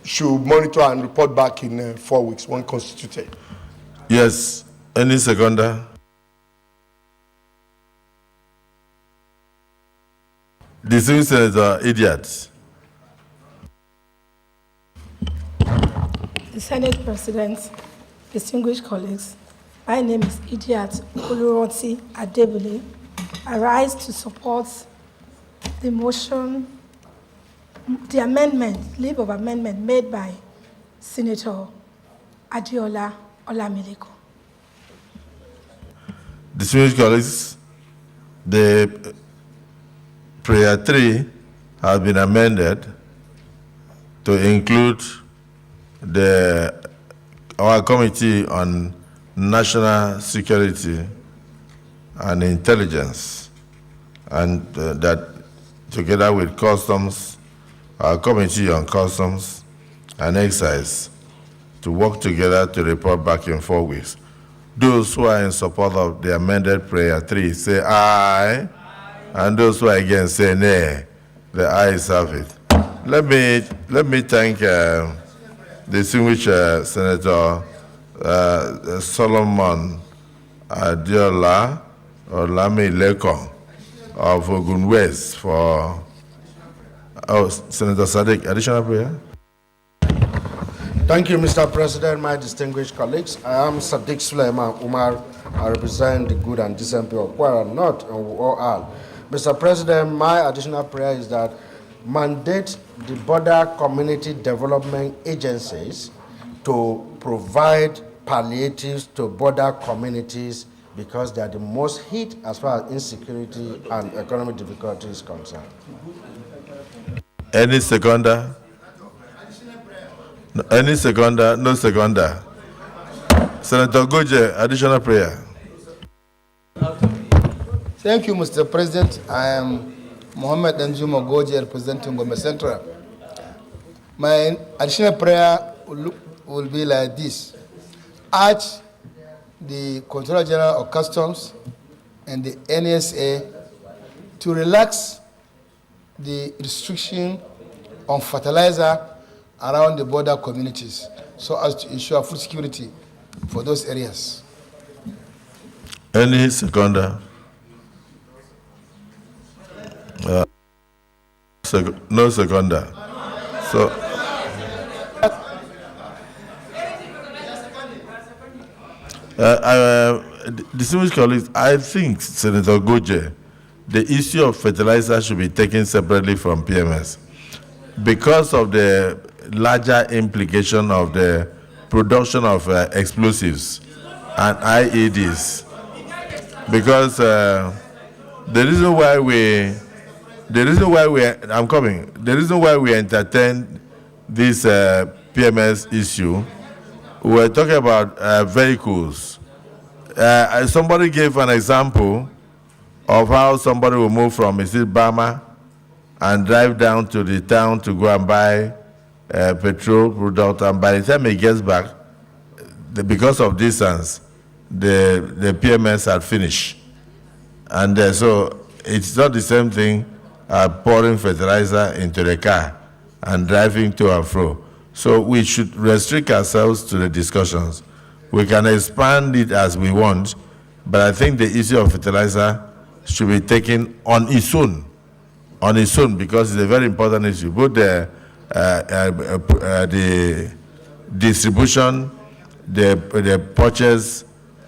should monitor and report back in 4 weeks when constituted. Yes. Any seconder? Distinguished Senator Idiot. The Senate President, distinguished colleagues, my name is Idiat Oluronti Adebule. I rise to support the motion, the amendment, leave of amendment made by Senator Adiola Olamileko. distinguished colleagues, the prayer 3 has been amended to include our Committee on National Security and Intelligence, and that together with Customs, our Committee on Customs and Excise, to work together to report back in 4 weeks. Those who are in support of the amended prayer 3 say aye, and those who are against say nay. The ayes have it. Let me thank distinguished Senator Solomon Adiola Olamilekong of Ogun West for Senator Sadiq. Additional prayer? Thank you, Mr. President, my distinguished colleagues. I am Sadiq Suleiman Umar. I represent the good and decent people of Kwara North and all. Mr. President, my additional prayer is that mandate the border community development agencies to provide palliatives to border communities because they are the most hit as far as insecurity and economic difficulty is concerned. Any seconder? Any seconder? No seconder. Senator Goje, additional prayer. Thank you, Mr. President. I am Mohammed Danjuma Goje, representing Gombe Central. My additional prayer will be like this. Urge the Controller General of Customs and the NSA to relax the restriction on fertilizer around the border communities so as to ensure food security for those areas. Any seconder? No seconder. So, distinguished colleagues, I think, Senator Goje, the issue of fertilizer should be taken separately from PMS because of the larger implication of the production of explosives and IEDs. Because the reason why we entertain this PMS issue, we're talking about vehicles. Somebody gave an example of how somebody will move from Bama and drive down to the town to go and buy petrol product, and by the time he gets back, because of distance, the PMS had finished. And so it's not the same thing pouring fertilizer into the car and driving to and fro. So we should restrict ourselves to the discussions. We can expand it as we want, but I think the issue of fertilizer should be taken on its own, because it's a very important issue. Both the distribution, the purchase,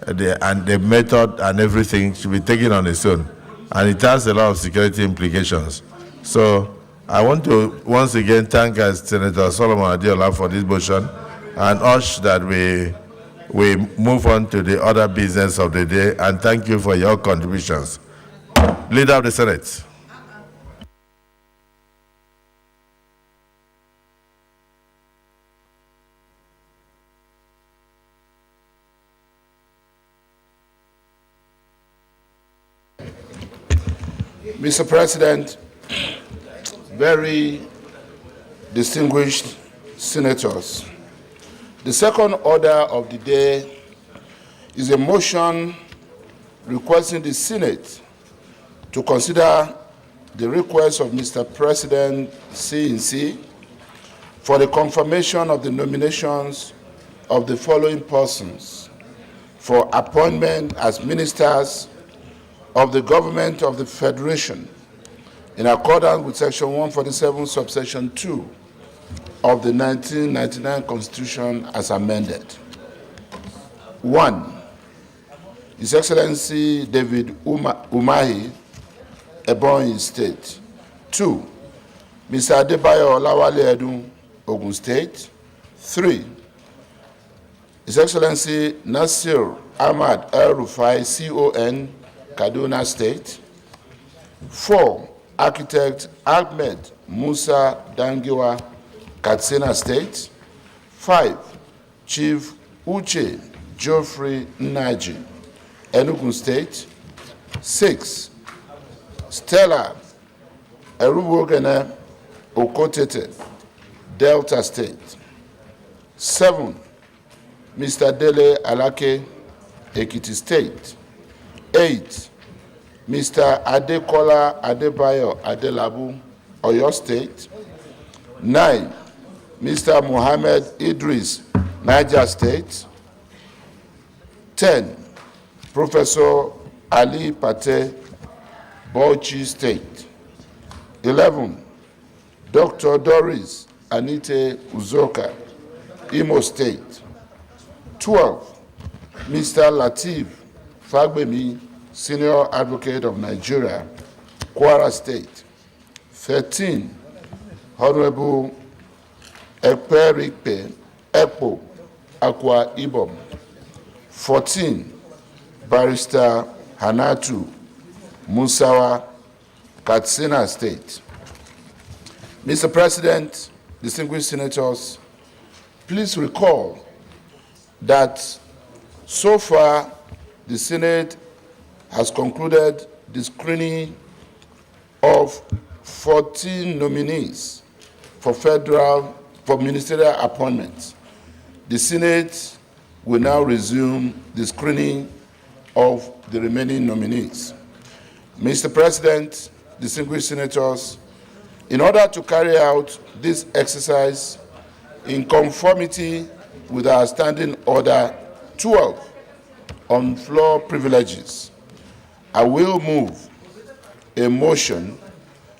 and the method and everything should be taken on its own. And it has a lot of security implications. So I want to once again thank Senator Solomon Adiola for this motion and urge that we move on to the other business of the day, and thank you for your contributions. Leader of the Senate. Mr. President, very distinguished senators, the second order of the day is a motion requesting the Senate to consider the request of Mr. President CNC for the confirmation of the nominations of the following persons for appointment as ministers of the Government of the Federation in accordance with Section 147, subsection 2 of the 1999 Constitution as amended. 1. His Excellency David Umahi, Ebonyi State. 2. Mr. Adebayo Olawale Edun, Ogun State. 3. His Excellency Nasir Ahmad El Rufai, CON, Kaduna State. 4, Architect Ahmed Musa Dangiwa, Katsina State. 5, Chief Uche Geoffrey Naji, Enugu State. 6, Stella Erubogene Okotete, Delta State. 7, Mr. Dele Alake, Ekiti State. 8, Mr. Adekola Adebayo Adelabu, Oyo State. 9, Mr. Mohammed Idris, Niger State. 10, Professor Ali Pate, Bauchi State. 11, Dr. Doris Anite Uzoka, Imo State. 12, Mr. Latif Fagbemi, Senior Advocate of Nigeria, Kwara State. 13, Honorable Ekperikpe Ekpo, Akwa Ibom. 14, Barrister Hanatu Musawa, Katsina State. Mr. President, distinguished senators, please recall that so far the Senate has concluded the screening of 14 nominees for ministerial appointments. The Senate will now resume the screening of the remaining nominees. Mr. President, distinguished senators, in order to carry out this exercise in conformity with our Standing Order 12 on floor privileges, I will move a motion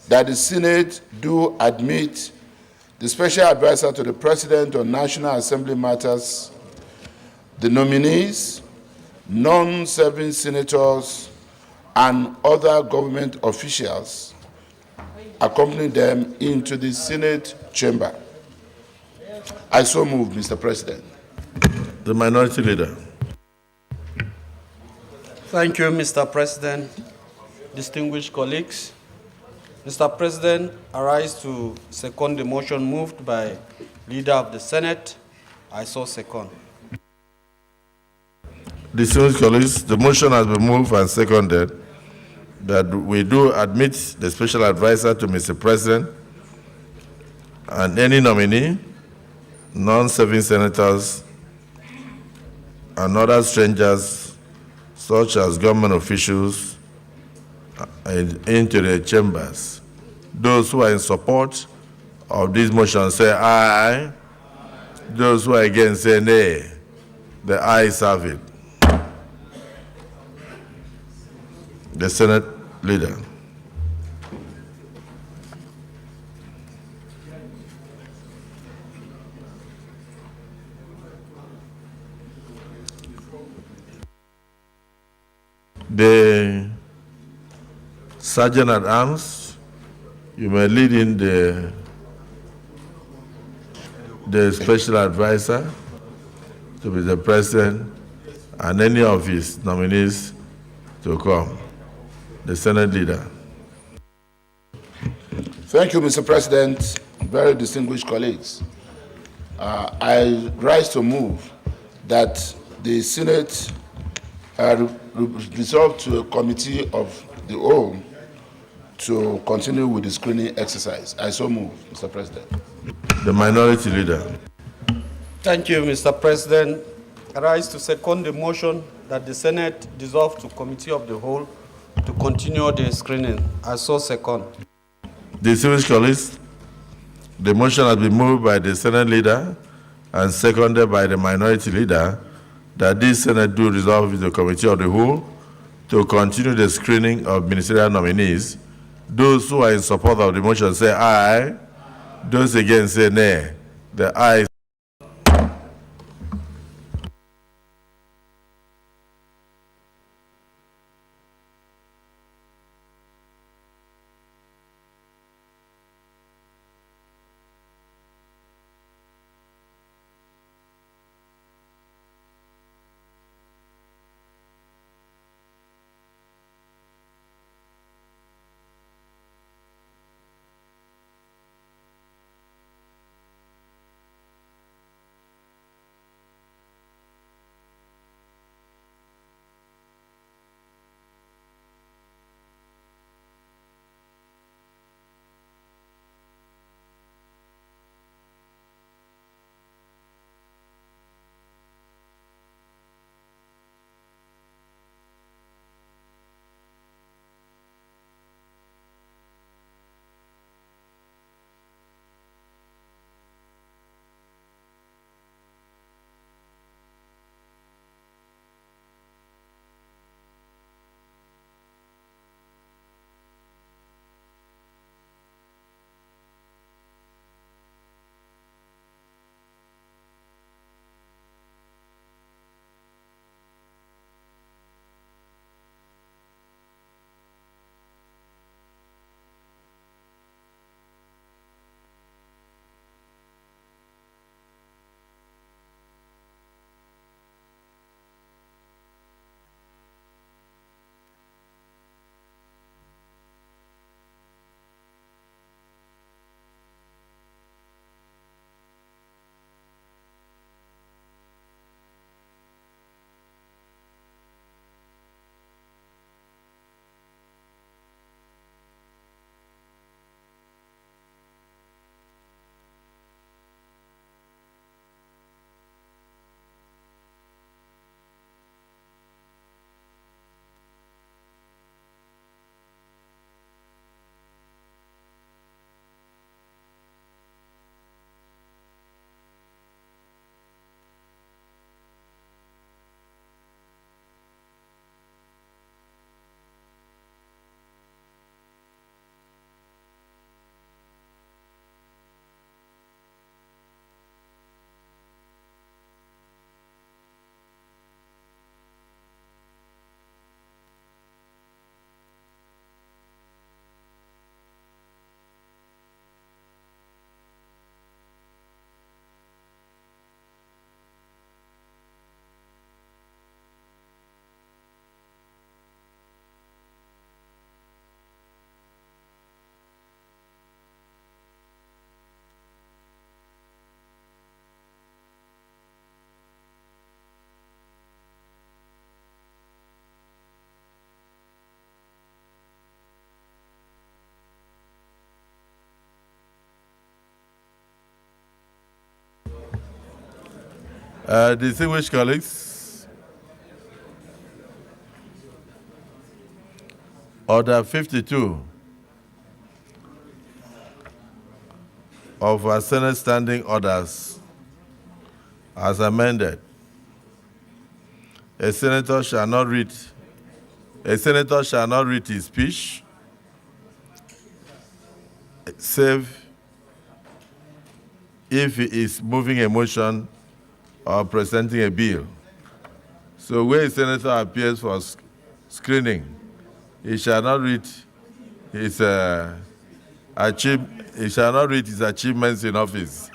that the Senate do admit the Special Advisor to the President on National Assembly Matters, the nominees, non-serving senators, and other government officials, accompany them into the Senate chamber. I so move, Mr. President. The Minority Leader. Thank you, Mr. President. Distinguished colleagues, Mr. President, I rise to second the motion moved by Leader of the Senate. I so second. Distinguished colleagues, the motion has been moved and seconded that we do admit the Special Advisor to Mr. President and any nominee, non-serving senators, and other strangers, such as government officials, into the chambers. Those who are in support of this motion say aye. Those who are against say nay. The ayes have it. The Senate Leader. The Sergeant at Arms, you may lead in the Special Advisor to be the President and any of his nominees to come. The Senate Leader. Thank you, Mr. President. Very distinguished colleagues. I rise to move that the Senate resolve to a committee of the whole to continue with the screening exercise. I so move, Mr. President. The Minority Leader. Thank you, Mr. President. I rise to second the motion that the Senate dissolve to committee of the whole to continue the screening. I so second. Distinguished colleagues, the motion has been moved by the Senate Leader and seconded by the Minority Leader that this Senate do resolve with the committee of the whole to continue the screening of ministerial nominees. Those who are in support of the motion say aye. Those against say nay. The ayes. Distinguished colleagues, Order 52 of our Senate standing orders as amended. A senator shall not read his speech save if he is moving a motion or presenting a bill. So where a senator appears for screening, he shall not read his achievements in office.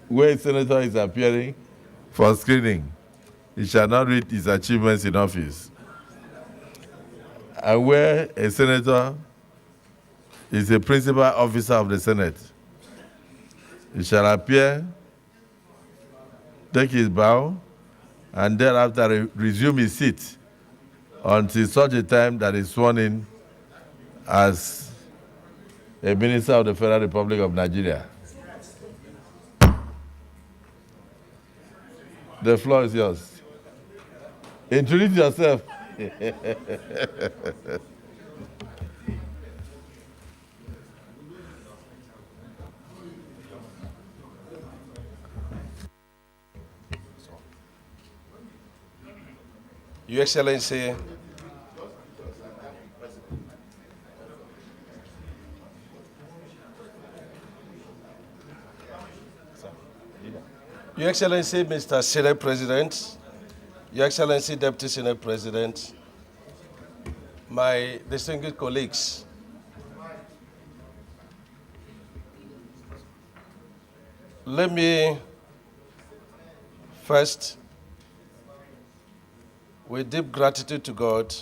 Where a senator is appearing for screening, he shall not read his achievements in office. And where a senator is a principal officer of the Senate, he shall appear, take his bow, and thereafter resume his seat until such a time that he is sworn in as a minister of the Federal Republic of Nigeria. The floor is yours. Introduce yourself. Your Excellency, Your Excellency, Mr. Senate President, Your Excellency, Deputy Senate President, my distinguished colleagues, let me first, with deep gratitude to God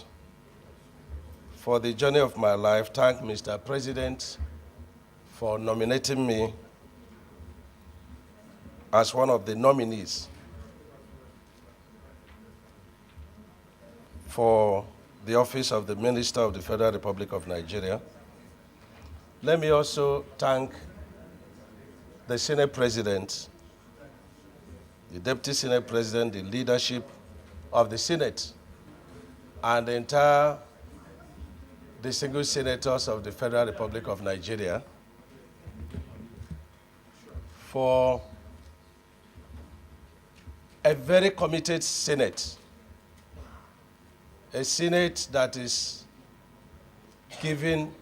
for the journey of my life, thank Mr. President for nominating me as one of the nominees for the office of the Minister of the Federal Republic of Nigeria. Let me also thank the Senate President, the Deputy Senate President, the leadership of the Senate, and the entire distinguished senators of the Federal Republic of Nigeria for a very committed Senate, a Senate that is giving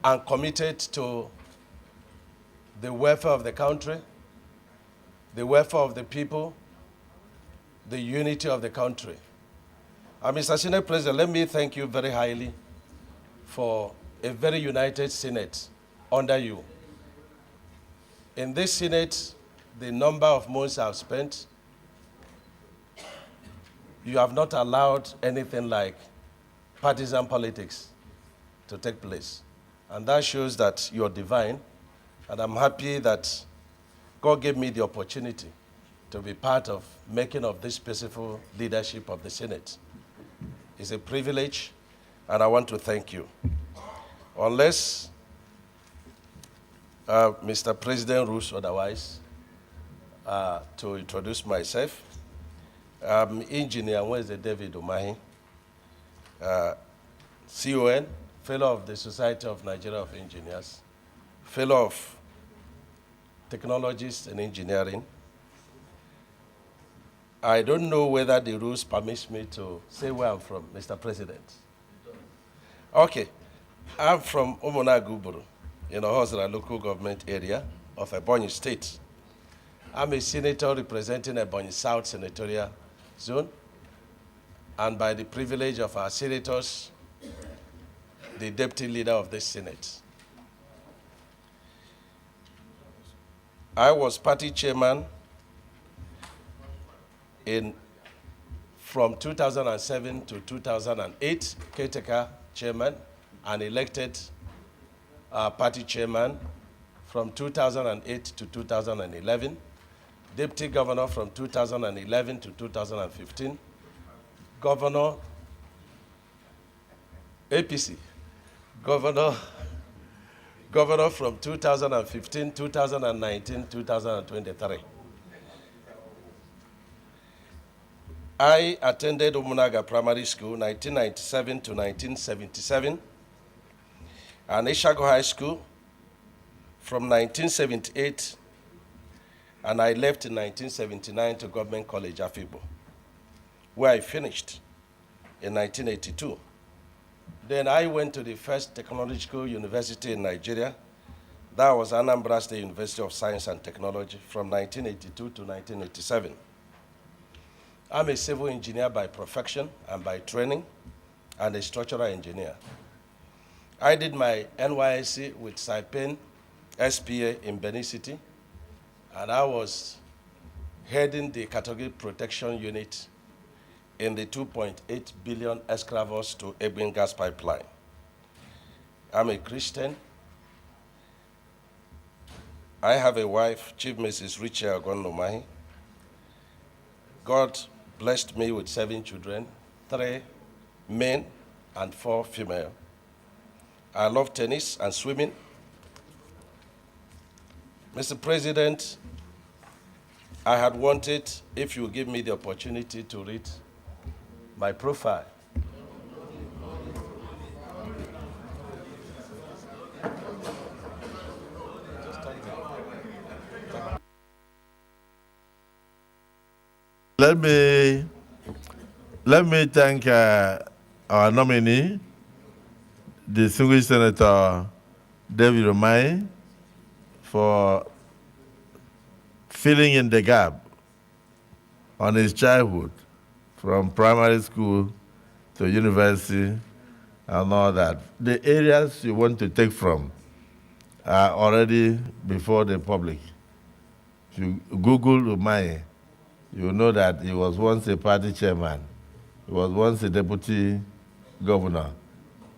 and committed to the welfare of the country, the welfare of the people, the unity of the country. Mr. Senate President, let me thank you very highly for a very united Senate under you. In this Senate, the number of months I've spent, you have not allowed anything like partisan politics to take place. And that shows that you're divine, and I'm happy that God gave me the opportunity to be part of making of this peaceful leadership of the Senate. It's a privilege, and I want to thank you. Unless Mr. President rules otherwise, to introduce myself, I'm Engineer Wednesday David Umahi, CON, Fellow of the Society of Nigeria of Engineers, Fellow of Technologists and Engineering. I don't know whether the rules permit me to say where I'm from, Mr. President. Okay, I'm from Omonaguburu, in Ohozra local government area of Ebonyi State. I'm a senator representing Ebonyi South Senatorial Zone, and by the privilege of our senators, the deputy leader of this Senate. I was party chairman from 2007 to 2008, caretaker chairman, and elected party chairman from 2008 to 2011, deputy governor from 2011 to 2015, governor, APC, governor governor from 2015, 2019, 2023. I attended Umunaga Primary School 1997 to 1977 and Ishago High School from 1978, and I left in 1979 to Government College Afibo, where I finished in 1982. Then I went to the first technological university in Nigeria. That was Anambra State University of Science and Technology from 1982 to 1987. I'm a civil engineer by profession and by training, and a structural engineer. I did my NYSC with Saipan SPA in Benin City, and I was heading the category protection unit in the 2.8 billion Escravos to Egbin gas pipeline. I'm a Christian. I have a wife, Chief Mrs. Richard Agonomahi. God blessed me with 7 children, 3 men and 4 female. I love tennis and swimming. Mr. President, I had wanted, if you give me the opportunity to read my profile. Let me thank our nominee, distinguished Senator David Umahi, for filling in the gap on his childhood from primary school to university and all that. The areas you want to take from are already before the public. If you Google Umahi, you know that he was once a party chairman. He was once a deputy governor.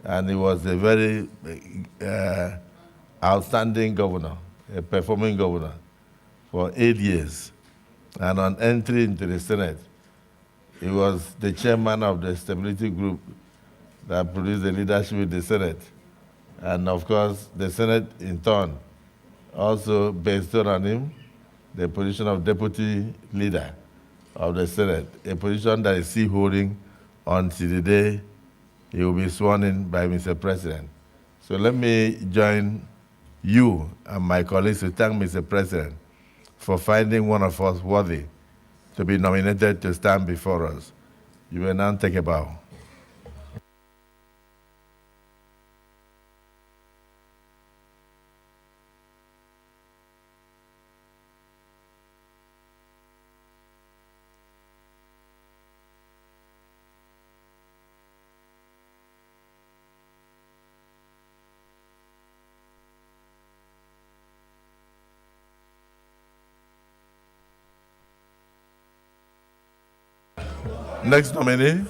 And he was a very outstanding governor, a performing governor for 8 years. And on entry into the Senate, he was the chairman of the stability group that produced the leadership in the Senate. And of course, the Senate in turn also bestowed on him the position of deputy leader of the Senate, a position that is still holding until the day he will be sworn in by Mr. President. So let me join you and my colleagues to thank Mr. President for finding one of us worthy to be nominated to stand before us. You will now take a bow. Next nominee.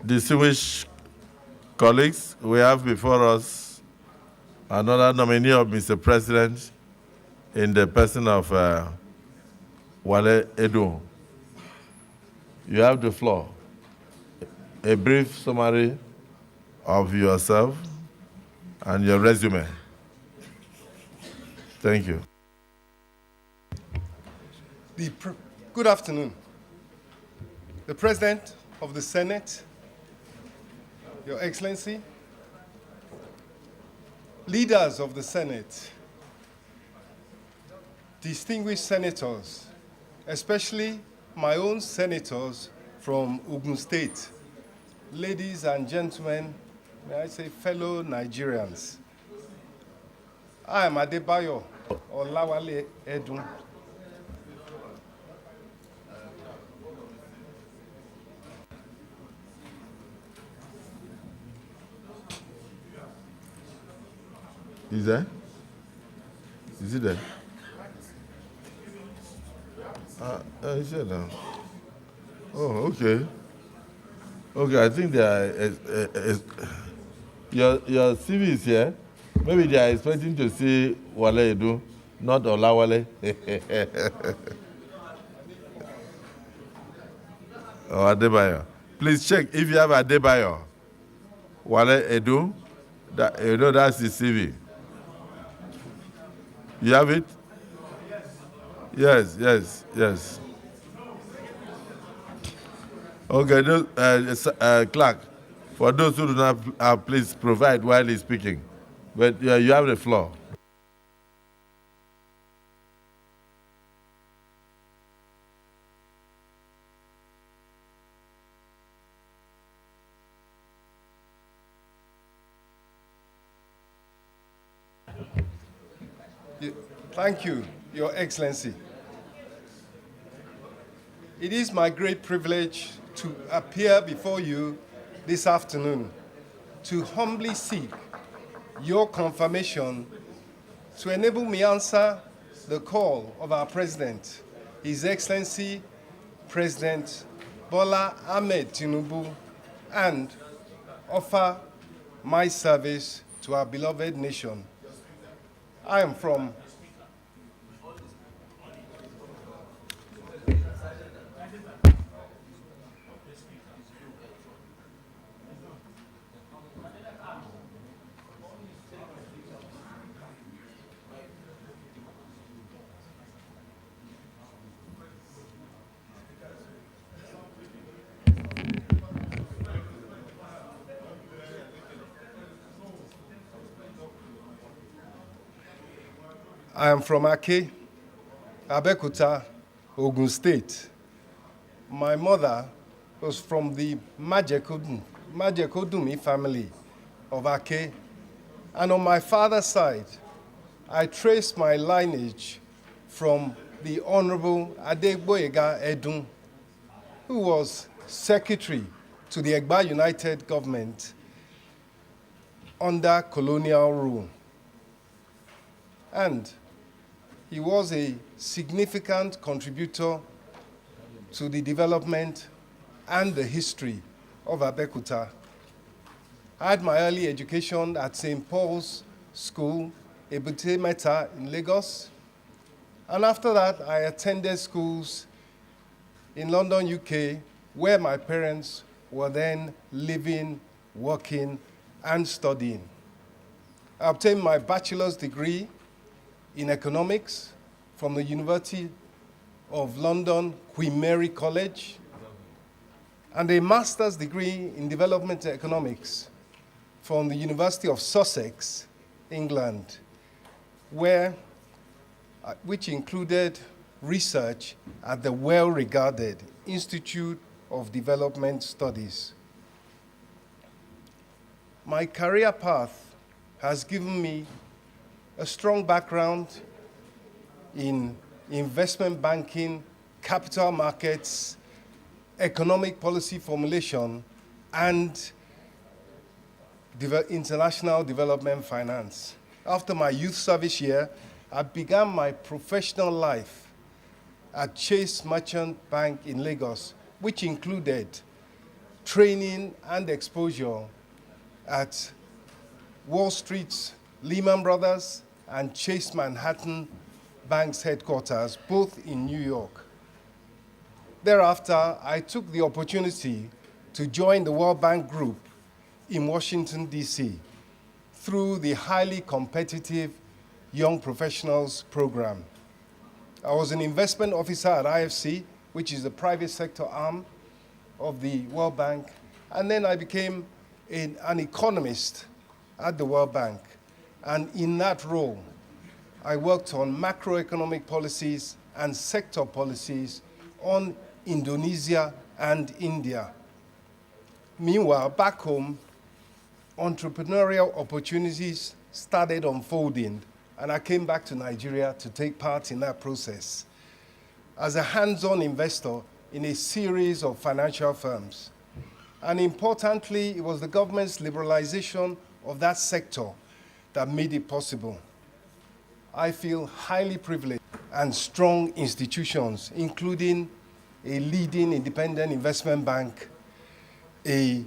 Distinguished colleagues, we have before us another nominee of Mr. President in the person of Wale Edun. You have the floor. A brief summary of yourself and your resume. Thank you. Good afternoon. The President of the Senate, Your Excellency, leaders of the Senate, distinguished senators, especially my own senators from Ogun State, ladies and gentlemen, may I say fellow Nigerians. I am Adebayo Olawale Edun. Is there? Is it there? Is it now? Oh, okay. Okay, I think they are. Your CV is here. Maybe they are expecting to see Wale Edun, not Olawale. Oh, Adebayo. Please check if you have Adebayo. Wale Edun, that, you know that's the CV. You have it? Yes, yes, yes. Okay, clerk, for those who do not have, please provide while he's speaking. But you have the floor. Thank you, Your Excellency. It is my great privilege to appear before you this afternoon to humbly seek your confirmation to enable me answer the call of our President, His Excellency President Bola Ahmed Tinubu, and offer my service to our beloved nation. I am from Ake, Abeokuta, Ogun State. My mother was from the Majekodunmi family of Ake. And on my father's side, I trace my lineage from the Honorable Adegboyega Edun, who was secretary to the Egba United Government under colonial rule. And he was a significant contributor to the development and the history of Abeokuta. I had my early education at St. Paul's School, Ebute Metta in Lagos. And after that, I attended schools in London, UK, where my parents were then living, working, and studying. I obtained my bachelor's degree in economics from the University of London, Queen Mary College, and a master's degree in development economics from the University of Sussex, England, which included research at the well-regarded Institute of Development Studies. My career path has given me a strong background in investment banking, capital markets, economic policy formulation, and international development finance. After my youth service year, I began my professional life at Chase Merchant Bank in Lagos, which included training and exposure at Wall Street's Lehman Brothers and Chase Manhattan Bank's headquarters, both in New York. Thereafter, I took the opportunity to join the World Bank Group in Washington, D.C. through the highly competitive Young Professionals Program. I was an investment officer at IFC, which is the private sector arm of the World Bank, and then I became an economist at the World Bank. And in that role, I worked on macroeconomic policies and sector policies on Indonesia and India. Meanwhile, back home, entrepreneurial opportunities started unfolding, and I came back to Nigeria to take part in that process as a hands-on investor in a series of financial firms. And importantly, it was the government's liberalization of that sector that made it possible. I feel highly privileged and strong institutions, including a leading independent investment bank, a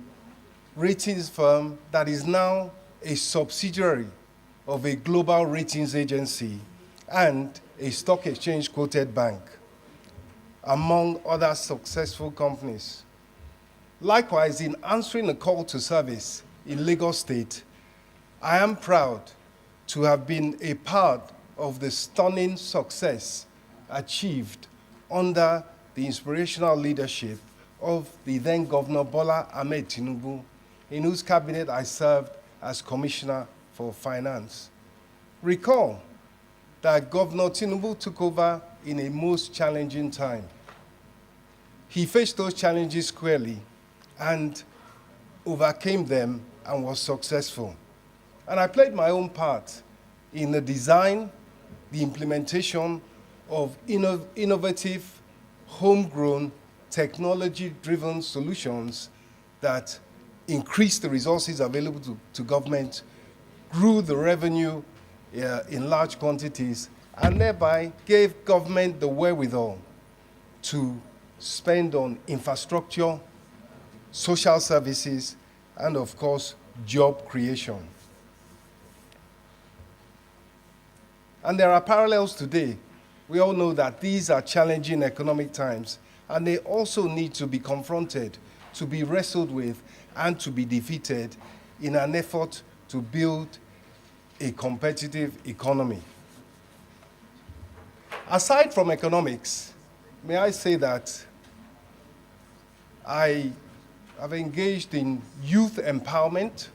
ratings firm that is now a subsidiary of a global ratings agency, and a stock exchange quoted bank, among other successful companies. Likewise, in answering a call to service in Lagos State, I am proud to have been a part of the stunning success achieved under the inspirational leadership of the then Governor Bola Ahmed Tinubu, in whose cabinet I served as Commissioner for Finance. Recall that Governor Tinubu took over in a most challenging time. He faced those challenges squarely and overcame them and was successful. And I played my own part in the design, the implementation of innovative, homegrown, technology-driven solutions that increased the resources available to government, grew the revenue in large quantities, and thereby gave government the wherewithal to spend on infrastructure, social services, and of course, job creation. And there are parallels today. We all know that these are challenging economic times, and they also need to be confronted, to be wrestled with, and to be defeated in an effort to build a competitive economy. Aside from economics, may I say that I have engaged in youth empowerment.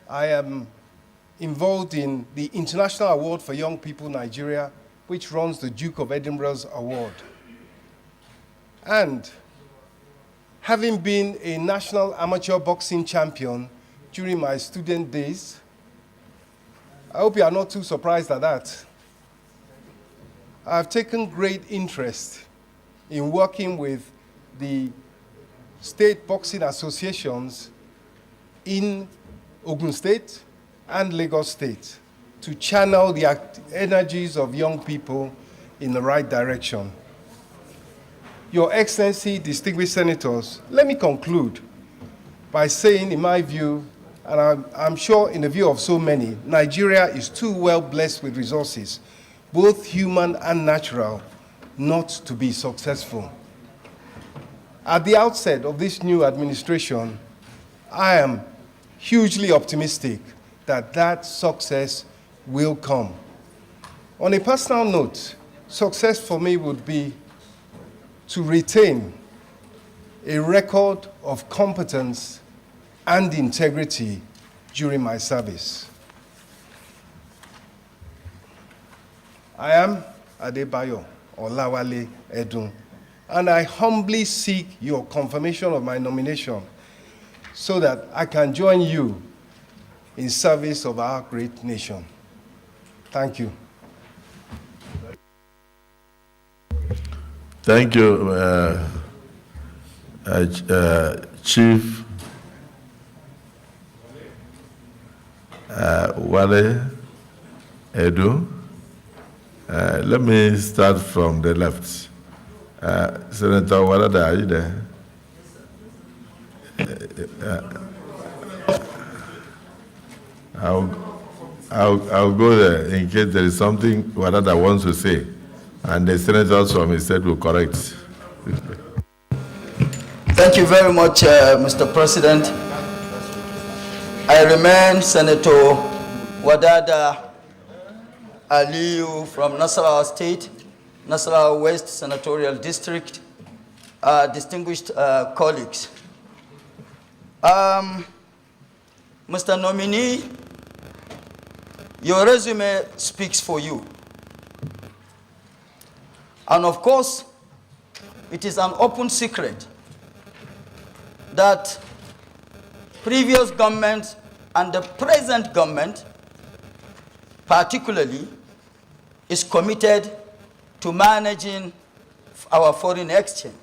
I am involved in the International Award for Young People Nigeria, which runs the Duke of Edinburgh's award. And having been a national amateur boxing champion during my student days, I hope you are not too surprised at that. I've taken great interest in working with the state boxing associations in Ogun State and Lagos State to channel the energies of young people in the right direction. Your Excellency, distinguished senators, let me conclude by saying, in my view, and I'm sure in the view of so many, Nigeria is too well blessed with resources, both human and natural, not to be successful. At the outset of this new administration, I am hugely optimistic that that success will come. On a personal note, success for me would be to retain a record of competence and integrity during my service. I am Adebayo Olawale Edun, and I humbly seek your confirmation of my nomination so that I can join you in service of our great nation. Thank you. Thank you, Chief Wale Edu. Let me start from the left. Senator Walada, are you there? I'll go there in case there is something Wadada wants to say, and the senators from his state will correct. Thank you very much, Mr. President. I remain Senator Wadada Aliyu from Nasarawa State, Nasarawa West Senatorial District. Distinguished colleagues. Mr. Nominee, your resume speaks for you. And of course, it is an open secret that previous government and the present government particularly is committed to managing our foreign exchange.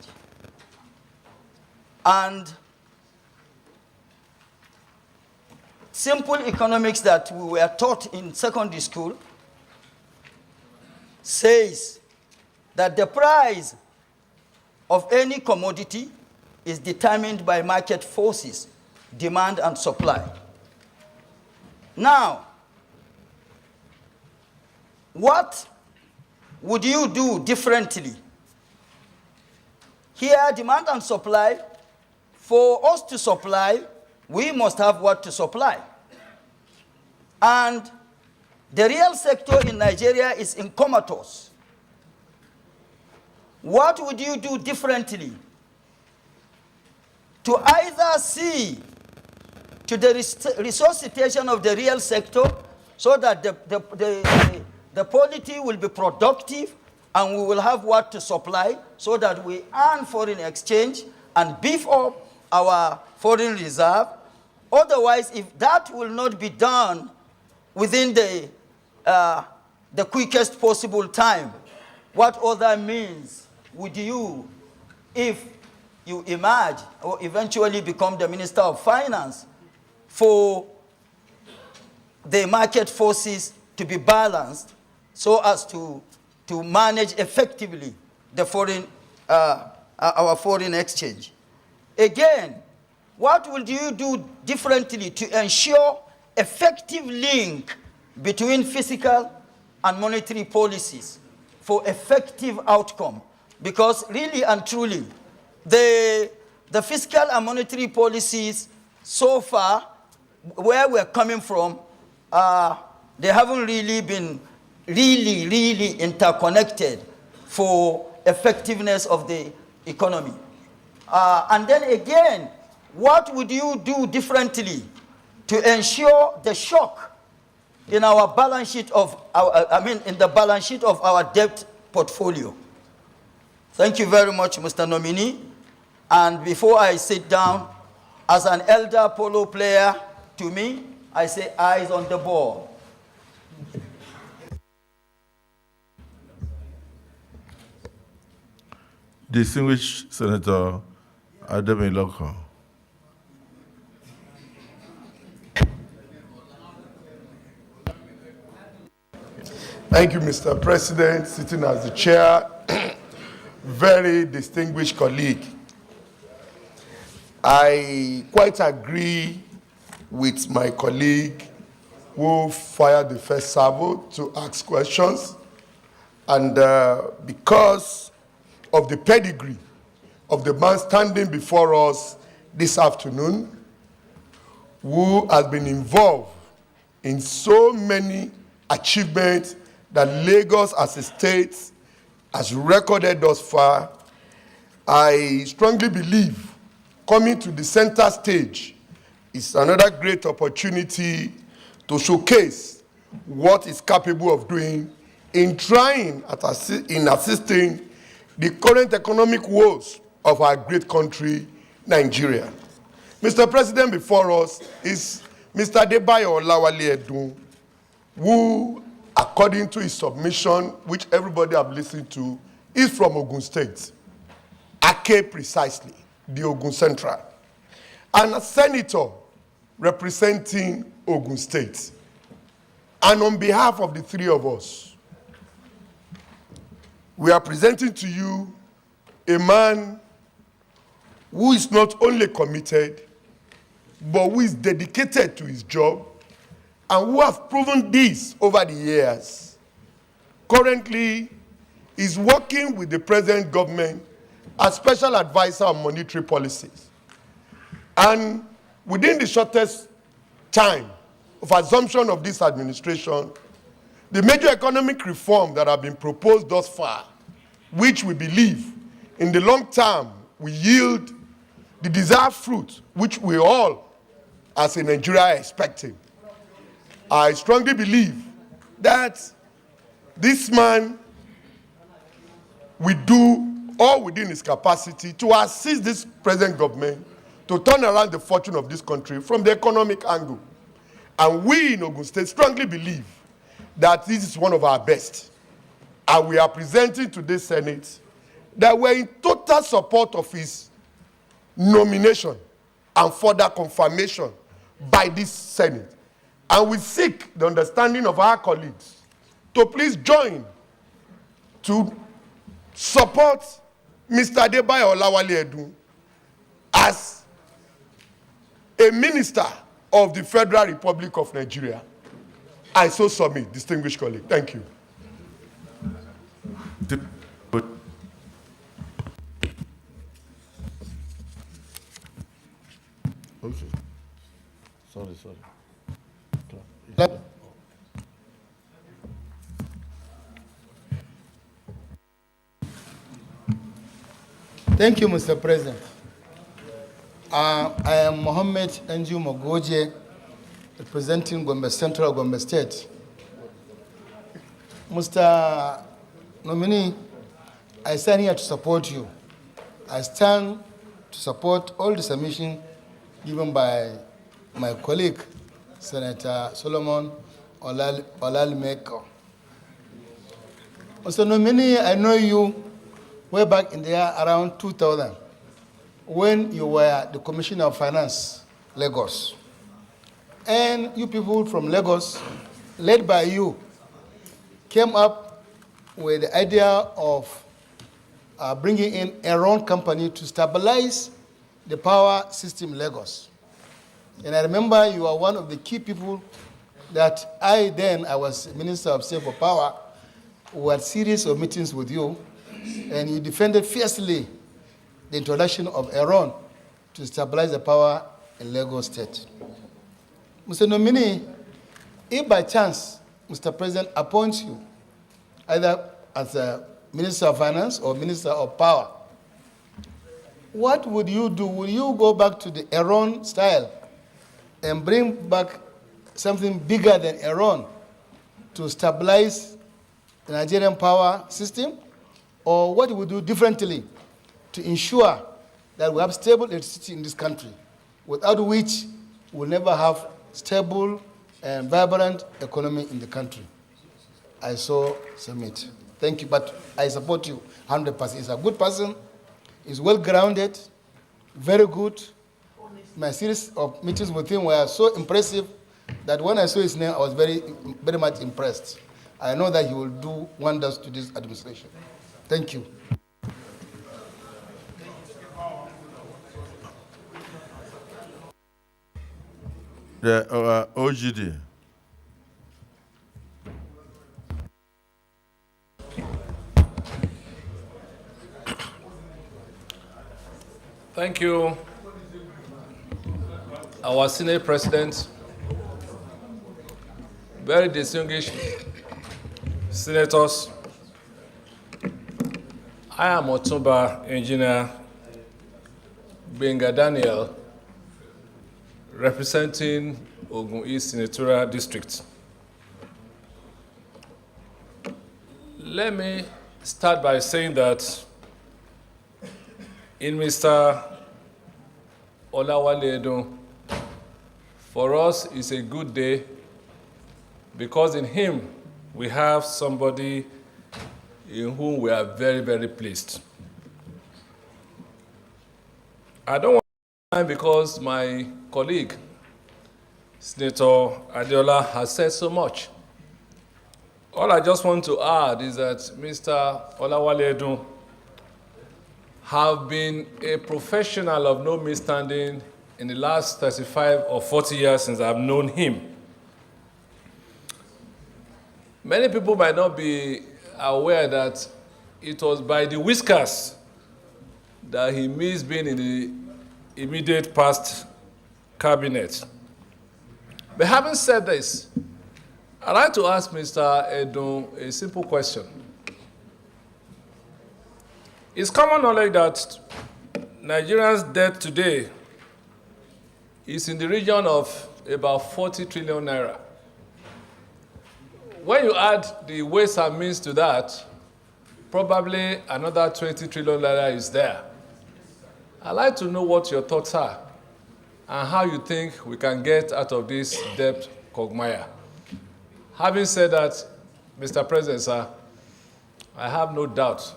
And simple economics that we were taught in secondary school says that the price of any commodity is determined by market forces, demand and supply. Now, what would you do differently? Here, demand and supply. For us to supply, we must have what to supply. And the real sector in Nigeria is in comatose. What would you do differently to either see to the resuscitation of the real sector so that the polity will be productive and we will have what to supply so that we earn foreign exchange and beef up our foreign reserve. Otherwise, if that will not be done within the quickest possible time, what other means would you, if you emerge or eventually become the Minister of Finance, for the market forces to be balanced so as to manage effectively the our foreign exchange? Again, what will you do differently to ensure effective link between fiscal and monetary policies for effective outcome? Because really and truly, the fiscal and monetary policies so far, where we're coming from, they haven't really been really interconnected for effectiveness of the economy. And then again, what would you do differently to ensure the shock in our balance sheet of in the balance sheet of our debt portfolio? Thank you very much, Mr. Nominee. And before I sit down, as an elder polo player, to me, I say eyes on the ball. Distinguished Senator Ademiloko. Thank you, Mr. President, sitting as the chair. Very distinguished colleague. I quite agree with my colleague who fired the first salvo to ask questions. And because of the pedigree of the man standing before us this afternoon, who has been involved in so many achievements that Lagos as a state has recorded thus far, I strongly believe coming to the center stage is another great opportunity to showcase what is capable of doing in trying in assisting the current economic woes of our great country, Nigeria. Mr. President, before us is Mr. Adebayo Olawale Edun, who, according to his submission, which everybody have listened to, is from Ogun State, Ake precisely, the Ogun Central, and a senator representing Ogun State. And on behalf of the three of us, we are presenting to you a man who is not only committed, but who is dedicated to his job and who have proven this over the years. Currently, is working with the present government as special advisor on monetary policies. And within the shortest time of assumption of this administration, the major economic reforms that have been proposed thus far, which we believe in the long term will yield the desired fruit, which we all, as a Nigeria, are expecting. I strongly believe that this man will do all within his capacity to assist this present government to turn around the fortune of this country from the economic angle. And we in Ogun State strongly believe that this is one of our best. And we are presenting to the Senate that we're in total support of his nomination and further confirmation by this Senate. And we seek the understanding of our colleagues to please join to support Mr. Adebayo Olawale Edun as a minister of the Federal Republic of Nigeria. I so submit, distinguished colleague. Thank you. Okay. Sorry. Thank you, Mr. President. I am Mohammed Enju Mogoje, representing Gombe Central, Gombe State. Mr. Nominee, I stand here to support you. I stand to support all the submission given by my colleague, Senator Solomon Olalimeko. Mr. Nominee, I know you way back in the year around 2000 when you were the Commissioner of Finance, Lagos. And you people from Lagos, led by you, came up with the idea of bringing in Enron company to stabilize the power system in Lagos. And I remember you are one of the key people that I was Minister of State for Power, who had a series of meetings with you, and you defended fiercely the introduction of Enron to stabilize the power in Lagos State. Mr. Nominee, if by chance Mr. President appoints you either as a Minister of Finance or Minister of Power, what would you do? Will you go back to the Enron style and bring back something bigger than Enron to stabilize the Nigerian power system? Or what would you do differently to ensure that we have stable electricity in this country, without which we'll never have stable and vibrant economy in the country? I so submit. Thank you, but I support you 100%. He's a good person. He's well-grounded, very good. My series of meetings with him were so impressive that when I saw his name, I was very, very much impressed. I know that he will do wonders to this administration. Thank you. The OGD. Thank you, our Senate President, very distinguished senators. I am Otumba Engineer Benga Daniel, representing Ogun East Senatorial District. Let me start by saying that in Mr. Olawale Edun, for us it's a good day because in him we have somebody in whom we are very, very pleased. I don't want to time because my colleague, Senator Adeola, has said so much. All I just want to add is that Mr. Olawale Edun have been a professional of no misstanding in the last 35 or 40 years since I've known him. Many people might not be aware that it was by the whiskers that he missed being in the immediate past cabinet. But having said this, I'd like to ask Mr. Edun a simple question. It's common knowledge that Nigerians' debt today is in the region of about 40 trillion naira. When you add the ways and means to that, probably another 20 trillion naira is there. I'd like to know what your thoughts are and how you think we can get out of this debt quagmire. Having said that, Mr. President, sir, I have no doubt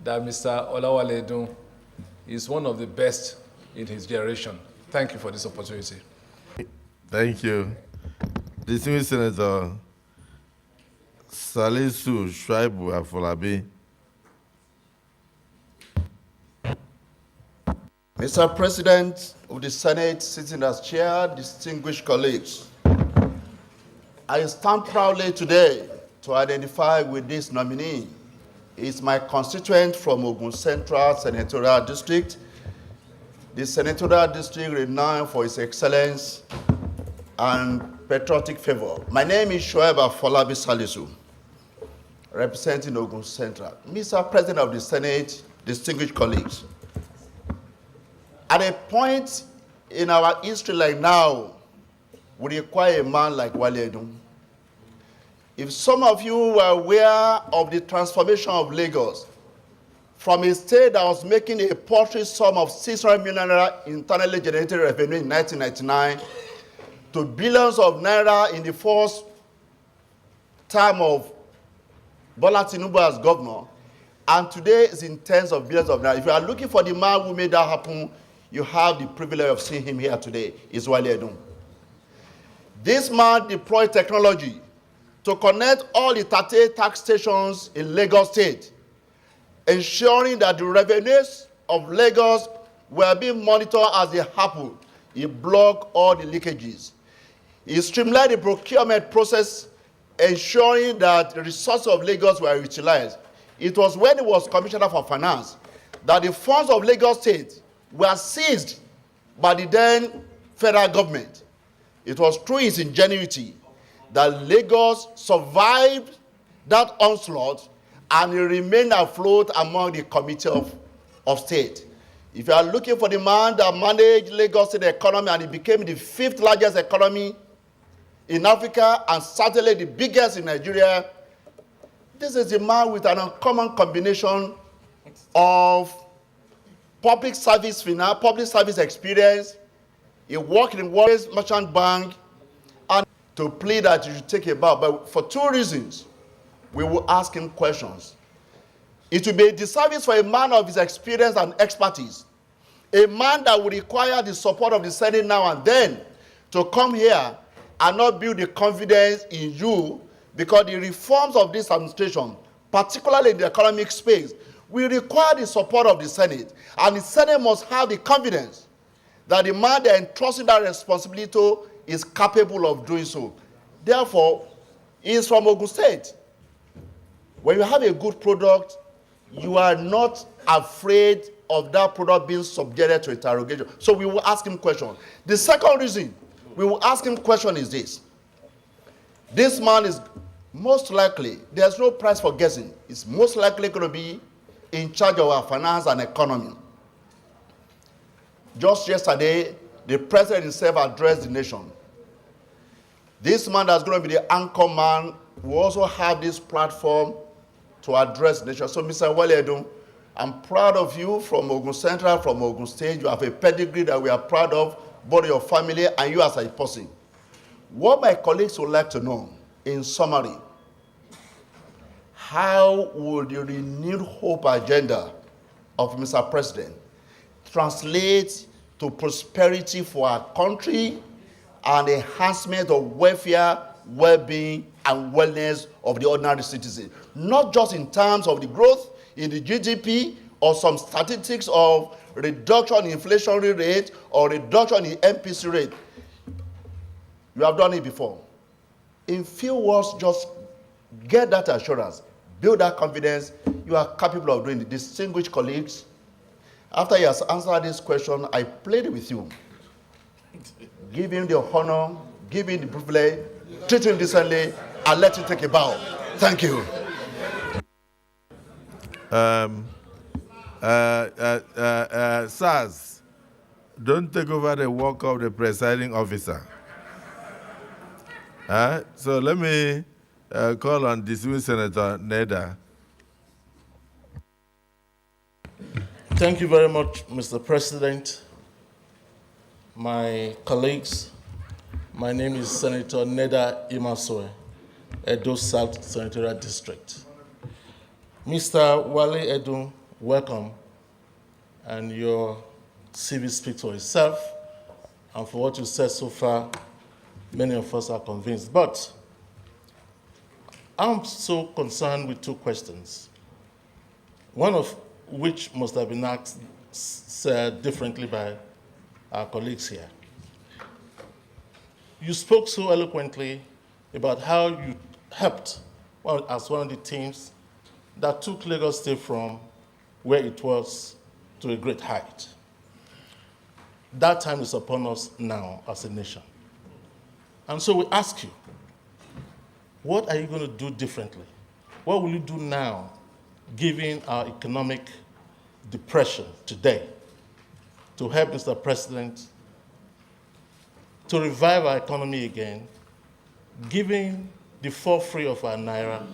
that Mr. Olawale Edun is one of the best in his generation. Thank you for this opportunity. Thank you. Distinguished Senator Salisu Shaibu Afolabi. Mr. President of the Senate, sitting as chair, distinguished colleagues, I stand proudly today to identify with this nominee. He is my constituent from Ogun Central Senatorial District, the senatorial district renowned for its excellence and patriotic favor. My name is Shoaib Afolabi Salisu, representing Ogun Central. Mr. President of the Senate, distinguished colleagues, at a point in our history like now, we require a man like Wale Edun. If some of you were aware of the transformation of Lagos from a state that was making a paltry sum of 600 million naira internally generated revenue in 1999 to billions of naira in the first term of Bola Tinubu as governor, and today is in tens of billions of naira. If you are looking for the man who made that happen, you have the privilege of seeing him here today, is Wale Edun. This man deployed technology to connect all the 38 tax stations in Lagos State, ensuring that the revenues of Lagos were being monitored as they happened. He blocked all the leakages. He streamlined the procurement process, ensuring that the resources of Lagos were utilized. It was when he was Commissioner for Finance that the funds of Lagos State were seized by the then federal government. It was through his ingenuity that Lagos survived that onslaught and it remained afloat among the Committee of State. If you are looking for the man that managed Lagos State economy and it became the 5th largest economy in Africa and certainly the biggest in Nigeria, this is a man with an uncommon combination of public service finance, public service experience. He worked in Warriors Merchant Bank, and to plead that you should take a bow. But for 2 reasons, we will ask him questions. It will be a disservice for a man of his experience and expertise, a man that will require the support of the Senate now and then to come here and not build the confidence in you, because the reforms of this administration, particularly in the economic space, will require the support of the Senate. And the Senate must have the confidence that the man they're entrusting that responsibility to is capable of doing so. Therefore, he is from Ogun State. When you have a good product, you are not afraid of that product being subjected to interrogation. So we will ask him questions. The second reason we will ask him question is this. This man is most likely, there's no price for guessing, is most likely going to be in charge of our finance and economy. Just yesterday, the president himself addressed the nation. This man that's going to be the anchor man will also have this platform to address the nation. So, Mr. Wale Edun, I'm proud of you from Ogun Central, from Ogun State. You have a pedigree that we are proud of, both your family and you as a person. What my colleagues would like to know, in summary, how would the renewed hope agenda of Mr. President translate to prosperity for our country and enhancement of welfare, well-being, and wellness of the ordinary citizen? Not just in terms of the growth in the GDP or some statistics of reduction in inflationary rate or reduction in MPC rate. You have done it before. In few words, just get that assurance, build that confidence. You are capable of doing it. Distinguished colleagues, after he has answered this question, I plead with you. Give him the honor, give him the privilege, treat him decently, and let him take a bow. Thank you. SARS, don't take over the work of the presiding officer. So let me call on distinguished Senator Neda. Thank you very much, Mr. President. My colleagues, my name is Senator Neda Imasue, Edo South Senatorial District. Mr. Wale Edun, welcome, and your CV speaks for itself, and for what you said so far, many of us are convinced. But I'm so concerned with two questions, one of which must have been asked said differently by our colleagues here. You spoke so eloquently about how you helped as one of the teams that took Lagos State from where it was to a great height. That time is upon us now as a nation. And so we ask you, what are you going to do differently? What will you do now, given our economic depression today, to help Mr. President to revive our economy again, given the fall free of our naira,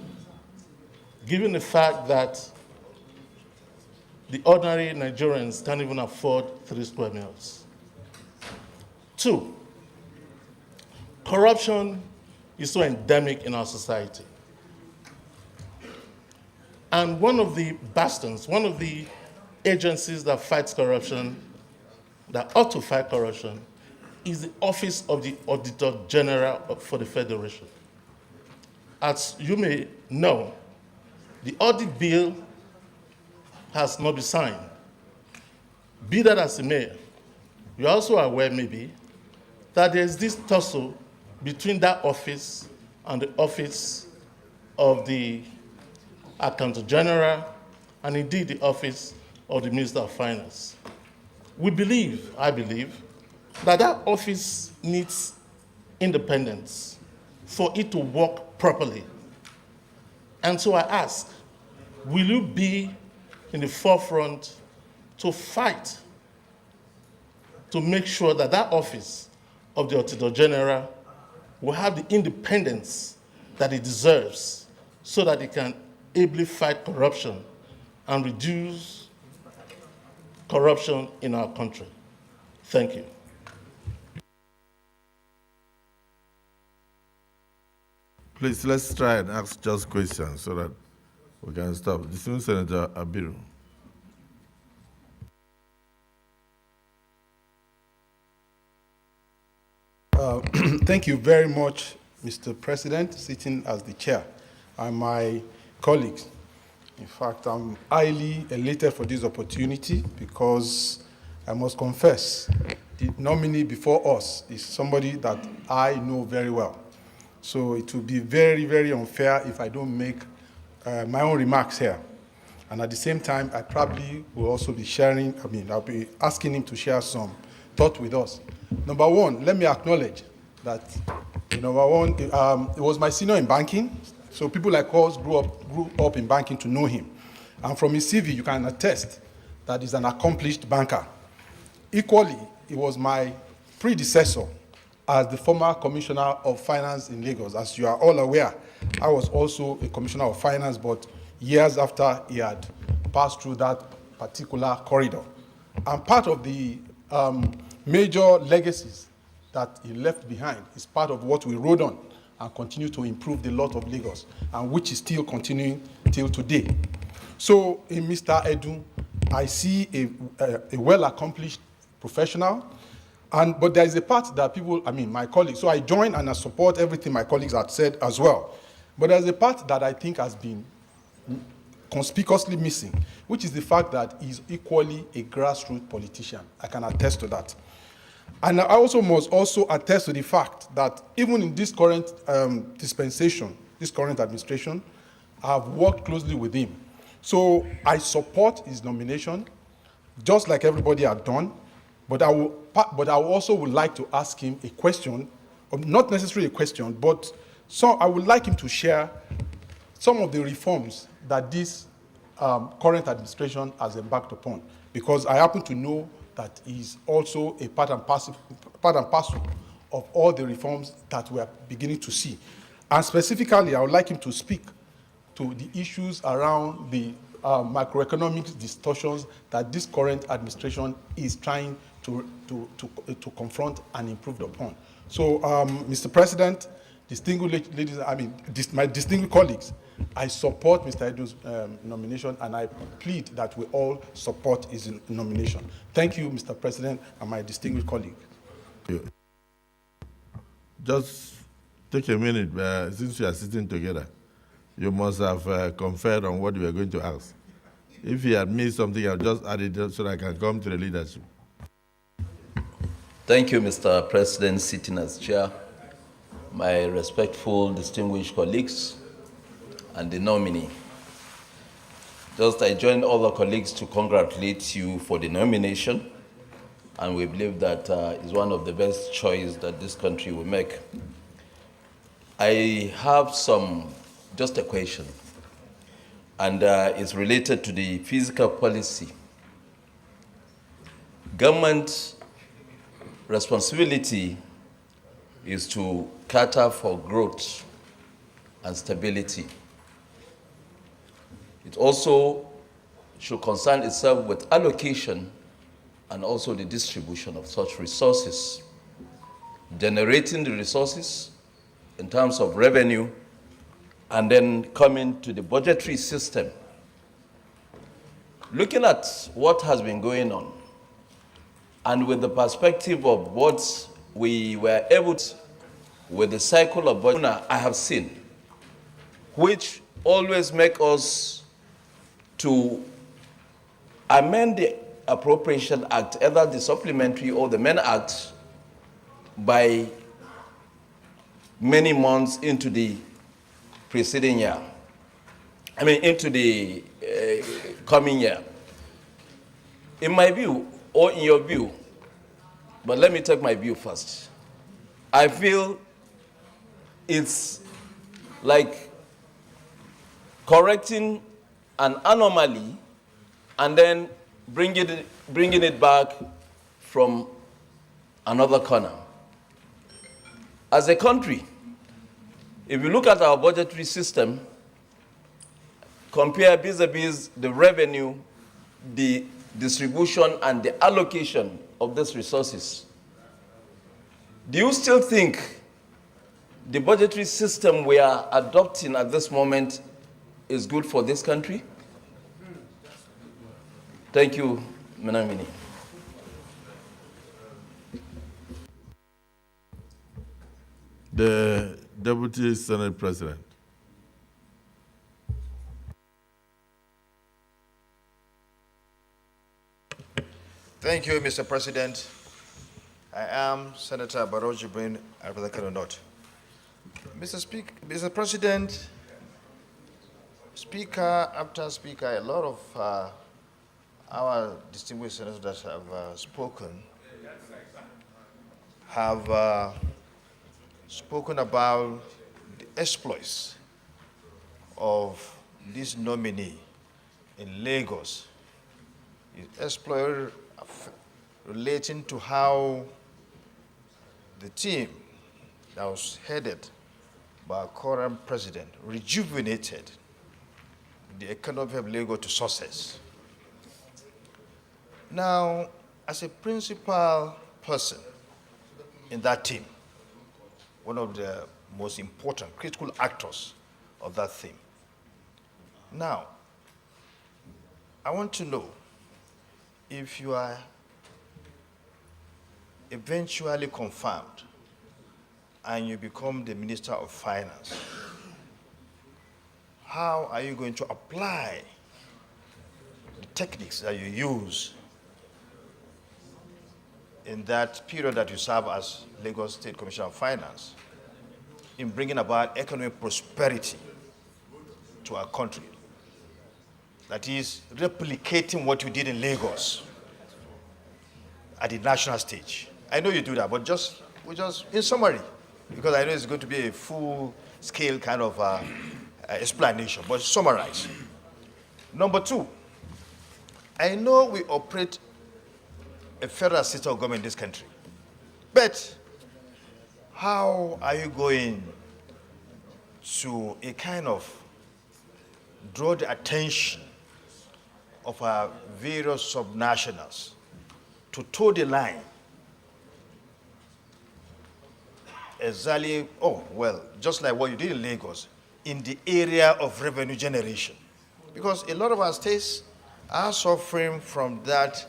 given the fact that the ordinary Nigerians can't even afford 3 square meals? 2, corruption is so endemic in our society. And one of the bastions, one of the agencies that fights corruption, that ought to fight corruption, is the Office of the Auditor General for the Federation. As you may know, the audit bill has not been signed. Be that as it may, you're also aware maybe that there's this tussle between that office and the Office of the Accountant General, and indeed the Office of the Minister of Finance. We believe, I believe, that that office needs independence for it to work properly. And so I ask, will you be in the forefront to fight to make sure that that office of the Auditor General will have the independence that it deserves so that it can ably fight corruption and reduce corruption in our country? Thank you. Please, let's try and ask just questions so that we can stop. Distinguished Senator Abiru. Thank you very much, Mr. President, sitting as the chair, and my colleagues. In fact, I'm highly elated for this opportunity because I must confess, the nominee before us is somebody that I know very well. So it will be very, very unfair if I don't make my own remarks here. And at the same time, I probably will also be sharing, I'll be asking him to share some thought with us. Number one, let me acknowledge that, number one, it was my senior in banking. So people like us grew up in banking to know him. And from his CV, you can attest that he's an accomplished banker. Equally, he was my predecessor as the former Commissioner of Finance in Lagos. As you are all aware, I was also a Commissioner of Finance, but years after he had passed through that particular corridor. And part of the major legacies that he left behind is part of what we rode on and continue to improve the lot of Lagos, and which is still continuing till today. So in Mr. Edun, I see a well-accomplished professional, but there is a part that people, my colleagues, so I join and I support everything my colleagues have said as well. But there's a part that I think has been conspicuously missing, which is the fact that he's equally a grassroots politician. I can attest to that. And I also must also attest to the fact that even in this current dispensation, this current administration, I've worked closely with him. So I support his nomination, just like everybody had done, but I also would like to ask him a question, or not necessarily a question, but I would like him to share some of the reforms that this current administration has embarked upon, because I happen to know that he's also a part and parcel of all the reforms that we are beginning to see. And specifically, I would like him to speak to the issues around the macroeconomic distortions that this current administration is trying to confront and improve upon. So, Mr. President, my distinguished colleagues, I support Mr. Edun's nomination, and I plead that we all support his nomination. Thank you, Mr. President, and my distinguished colleague. Just take a minute, since we are sitting together. You must have conferred on what you were going to ask. If you had missed something, I'll just add it so that I can come to the leadership. Thank you, Mr. President, sitting as chair, my respectful, distinguished colleagues, and the nominee. I join all the colleagues to congratulate you for the nomination, and we believe that is one of the best choices that this country will make. I have just a question, and it's related to the fiscal policy. Government responsibility is to cater for growth and stability. It also should concern itself with allocation and also the distribution of such resources, generating the resources in terms of revenue, and then coming to the budgetary system. Looking at what has been going on, and with the perspective of what we were able to, with the cycle of budget I have seen, which always make us to amend the Appropriation Act, either the supplementary or the main act, by many months into the preceding year. Into the coming year. In my view, or in your view, but let me take my view first. I feel it's like correcting an anomaly and then bringing it back from another corner. As a country, if you look at our budgetary system, compare vis-a-vis the revenue, the distribution, and the allocation of these resources, do you still think the budgetary system we are adopting at this moment is good for this country? Thank you, Menamini. The Deputy Senate President. Thank you, Mr. President. I am Senator Barrow Jibrin, Abedakano North. Mr. President, Speaker after Speaker, a lot of our distinguished senators that have spoken have spoken about the exploits of this nominee in Lagos. His exploit relating to how the team that was headed by our current president rejuvenated the economy of Lagos to success. Now, as a principal person in that team, one of the most important, critical actors of that team. Now, I want to know if you are eventually confirmed and you become the Minister of Finance, how are you going to apply techniques that you use in that period that you serve as Lagos State Commissioner of Finance in bringing about economic prosperity to our country. That is replicating what you did in Lagos at the national stage. I know you do that, but just in summary, because I know it's going to be a full-scale kind of explanation, but summarize. Number two, I know we operate a federal system of government in this country, but how are you going to a kind of draw the attention of our various subnationals to toe the line exactly, just like what you did in Lagos, in the area of revenue generation? Because a lot of our states are suffering from that,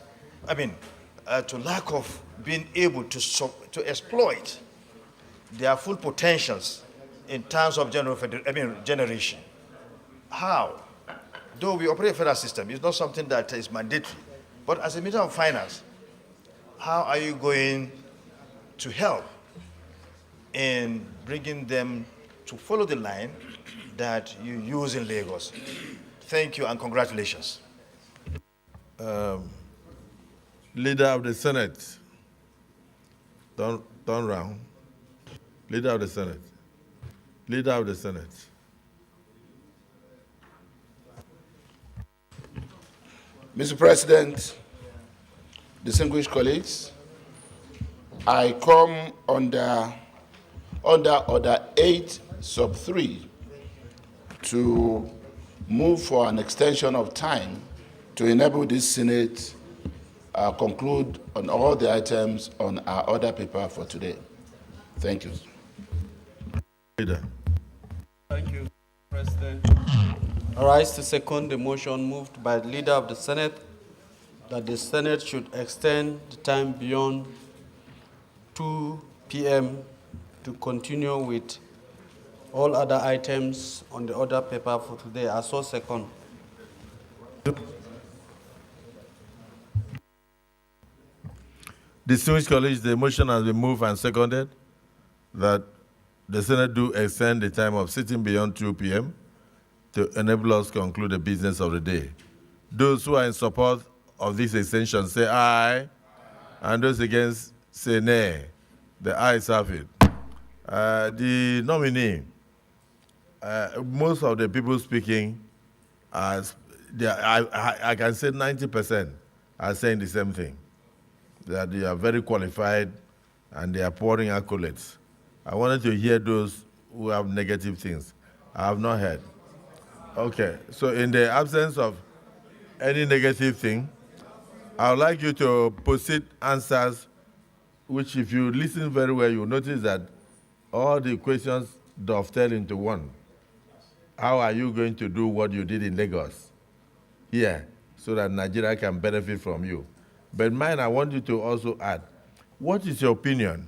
to lack of being able to exploit their full potentials in terms of generation. How? Though we operate a federal system, it's not something that is mandatory. But as a Minister of Finance, how are you going to help in bringing them to follow the line that you use in Lagos? Thank you and congratulations. Leader of the Senate, turn round. Leader of the Senate. Leader of the Senate. Mr. President, distinguished colleagues, I come under Order 8, Sub 3 to move for an extension of time to enable this Senate conclude on all the items on our order paper for today. Thank you. Leader. Thank you, President. I rise to second the motion moved by the Leader of the Senate that the Senate should extend the time beyond 2 p.m. to continue with all other items on the order paper for today. I so second. Distinguished colleagues, the motion has been moved and seconded that the Senate do extend the time of sitting beyond 2 p.m. to enable us to conclude the business of the day. Those who are in support of this extension say aye, and those against say nay. The ayes have it. The nominee, most of the people speaking, I can say 90% are saying the same thing, that they are very qualified and they are pouring accolades. I wanted to hear those who have negative things. I have not heard. Okay, so in the absence of any negative thing, I would like you to posit answers, which if you listen very well, you'll notice that all the questions dovetail into one. How are you going to do what you did in Lagos here so that Nigeria can benefit from you? But mine, I want you to also add, what is your opinion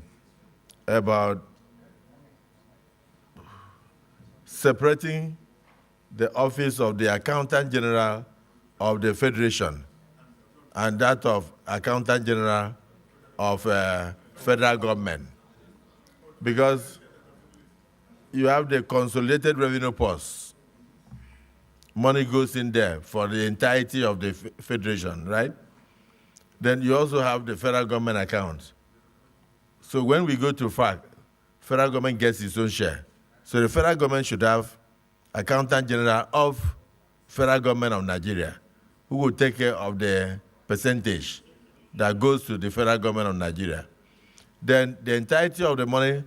about separating the office of the Accountant General of the Federation and that of Accountant General of federal government? Because you have the consolidated revenue post. Money goes in there for the entirety of the federation, right? Then you also have the federal government account. So when we go to FAC, federal government gets its own share. So the federal government should have Accountant General of Federal Government of Nigeria, who will take care of the percentage that goes to the federal government of Nigeria. Then the entirety of the money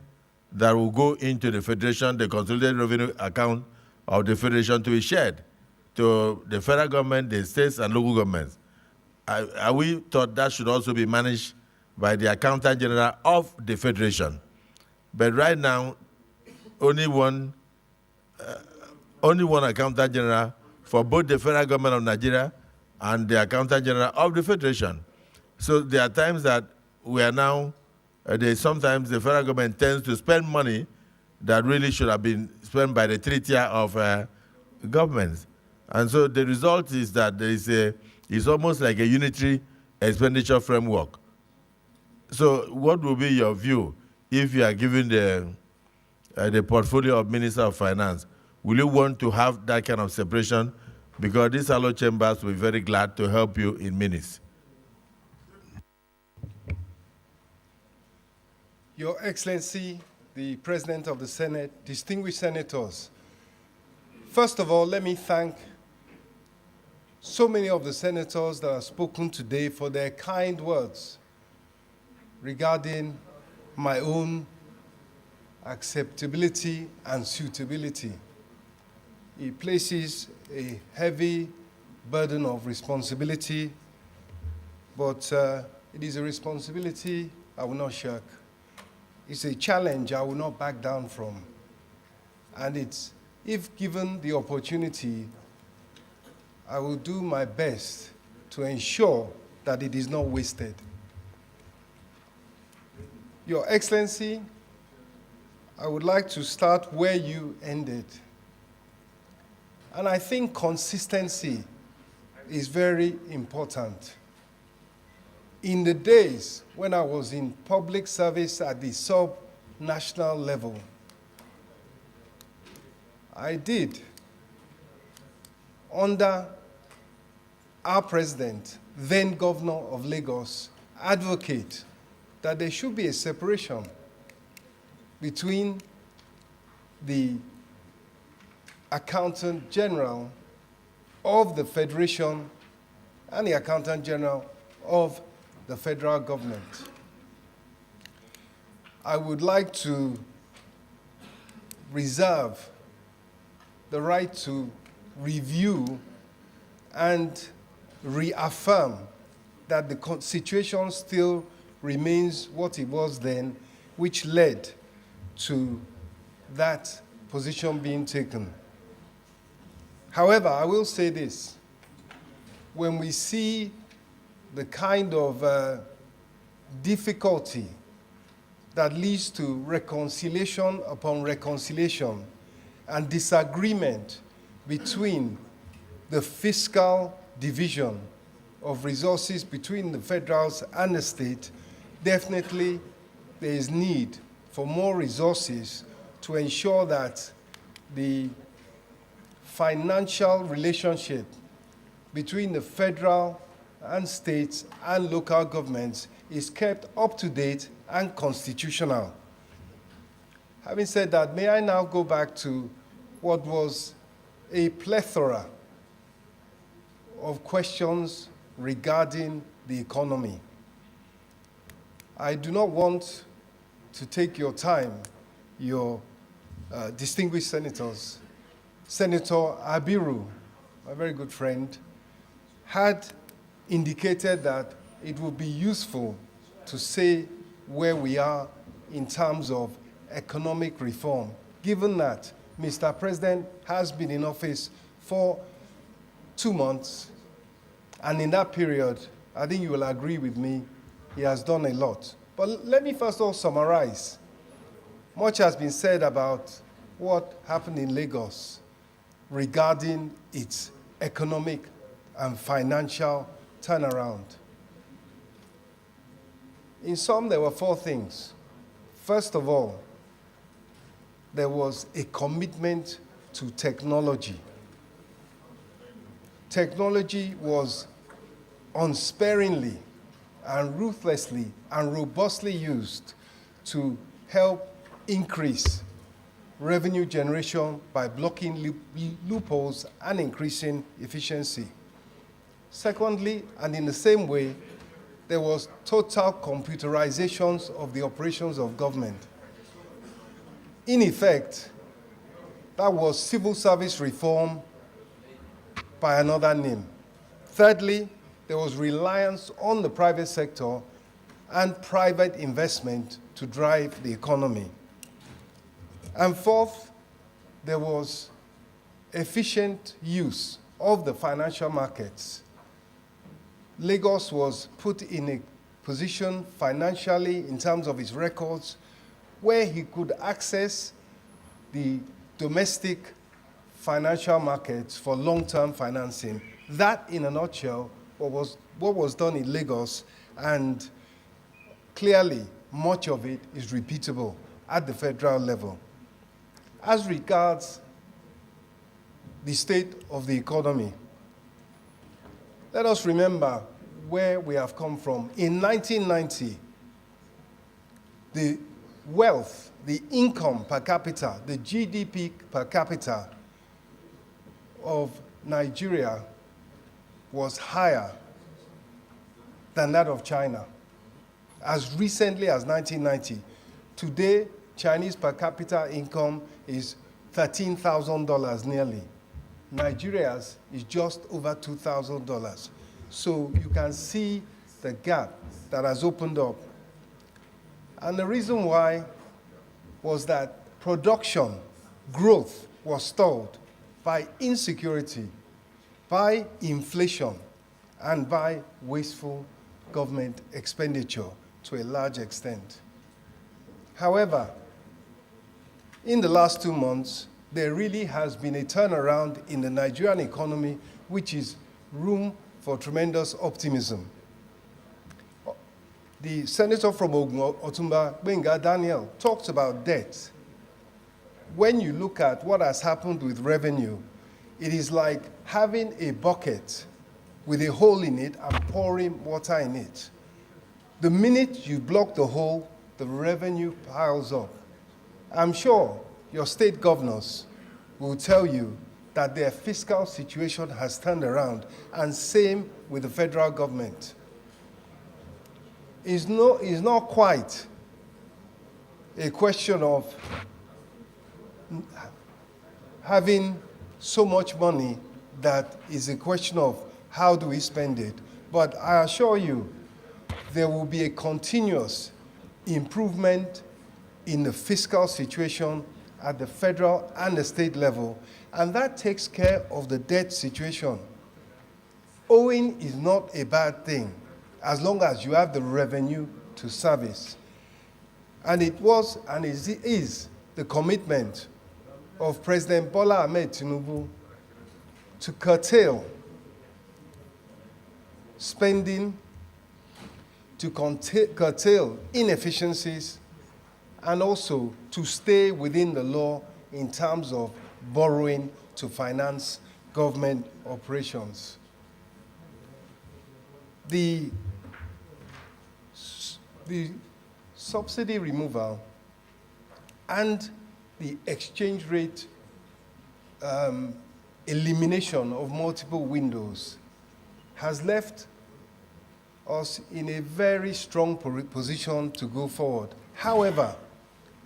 that will go into the federation, the consolidated revenue account of the federation, to be shared to the federal government, the states, and local governments. We thought that should also be managed by the Accountant General of the federation. But right now, only one Accountant General for both the federal government of Nigeria and the Accountant General of the Federation. So there are times that we are now, sometimes the federal government tends to spend money that really should have been spent by the three tier of governments. And so the result is that there is It's almost like a unitary expenditure framework. So what will be your view if you are given the portfolio of Minister of Finance? Will you want to have that kind of separation? Because these allo chambers will be very glad to help you in minutes. Your Excellency, the President of the Senate, distinguished senators, first of all, let me thank so many of the senators that have spoken today for their kind words regarding my own acceptability and suitability. It places a heavy burden of responsibility, but it is a responsibility I will not shirk. It's a challenge I will not back down from. And it's, if given the opportunity, I will do my best to ensure that it is not wasted. Your Excellency, I would like to start where you ended. And I think consistency is very important. In the days when I was in public service at the sub-national level, I did, under our president, then governor of Lagos, advocate that there should be a separation between the Accountant General of the Federation and the Accountant General of the federal government. I would like to reserve the right to review and reaffirm that the situation still remains what it was then, which led to that position being taken. However, I will say this. When we see the kind of difficulty that leads to reconciliation upon reconciliation and disagreement between the fiscal division of resources between the federals and the state, definitely there is need for more resources to ensure that the financial relationship between the federal and states and local governments is kept up to date and constitutional. Having said that, may I now go back to what was a plethora of questions regarding the economy. I do not want to take your time, your distinguished senators. Senator Abiru, my very good friend, had indicated that it would be useful to say where we are in terms of economic reform, given that Mr. President has been in office for 2 months, and in that period, I think you will agree with me, he has done a lot. But let me first of all summarize. Much has been said about what happened in Lagos regarding its economic and financial turnaround. In sum, there were 4 things. First of all, there was a commitment to technology. Technology was unsparingly and ruthlessly and robustly used to help increase revenue generation by blocking loopholes and increasing efficiency. Secondly, and in the same way, there was total computerization of the operations of government. In effect, that was civil service reform by another name. Thirdly, there was reliance on the private sector and private investment to drive the economy. And fourth, there was efficient use of the financial markets. Lagos was put in a position financially in terms of its records where he could access the domestic financial markets for long-term financing. That, in a nutshell, what was done in Lagos, and clearly much of it is repeatable at the federal level. As regards the state of the economy, let us remember where we have come from. In 1990, the wealth, the income per capita, the GDP per capita of Nigeria was higher than that of China. As recently as 1990, today, Chinese per capita income is $13,000 nearly. Nigeria's is just over $2,000. So you can see the gap that has opened up. And the reason why was that production growth was stalled by insecurity, by inflation, and by wasteful government expenditure to a large extent. However, in the last 2 months, there really has been a turnaround in the Nigerian economy, which is room for tremendous optimism. The senator from Ogun, Otumba Gbenga Daniel, talked about debt. When you look at what has happened with revenue, it is like having a bucket with a hole in it and pouring water in it. The minute you block the hole, the revenue piles up. I'm sure your state governors will tell you that their fiscal situation has turned around, and same with the federal government. It's not quite a question of having so much money that is a question of how do we spend it. But I assure you, there will be a continuous improvement in the fiscal situation at the federal and the state level, and that takes care of the debt situation. Owing is not a bad thing, as long as you have the revenue to service. And it was and is the commitment of President Bola Ahmed Tinubu to curtail spending, to curtail inefficiencies, and also to stay within the law in terms of borrowing to finance government operations. The subsidy removal and the exchange rate elimination of multiple windows has left us in a very strong position to go forward. However,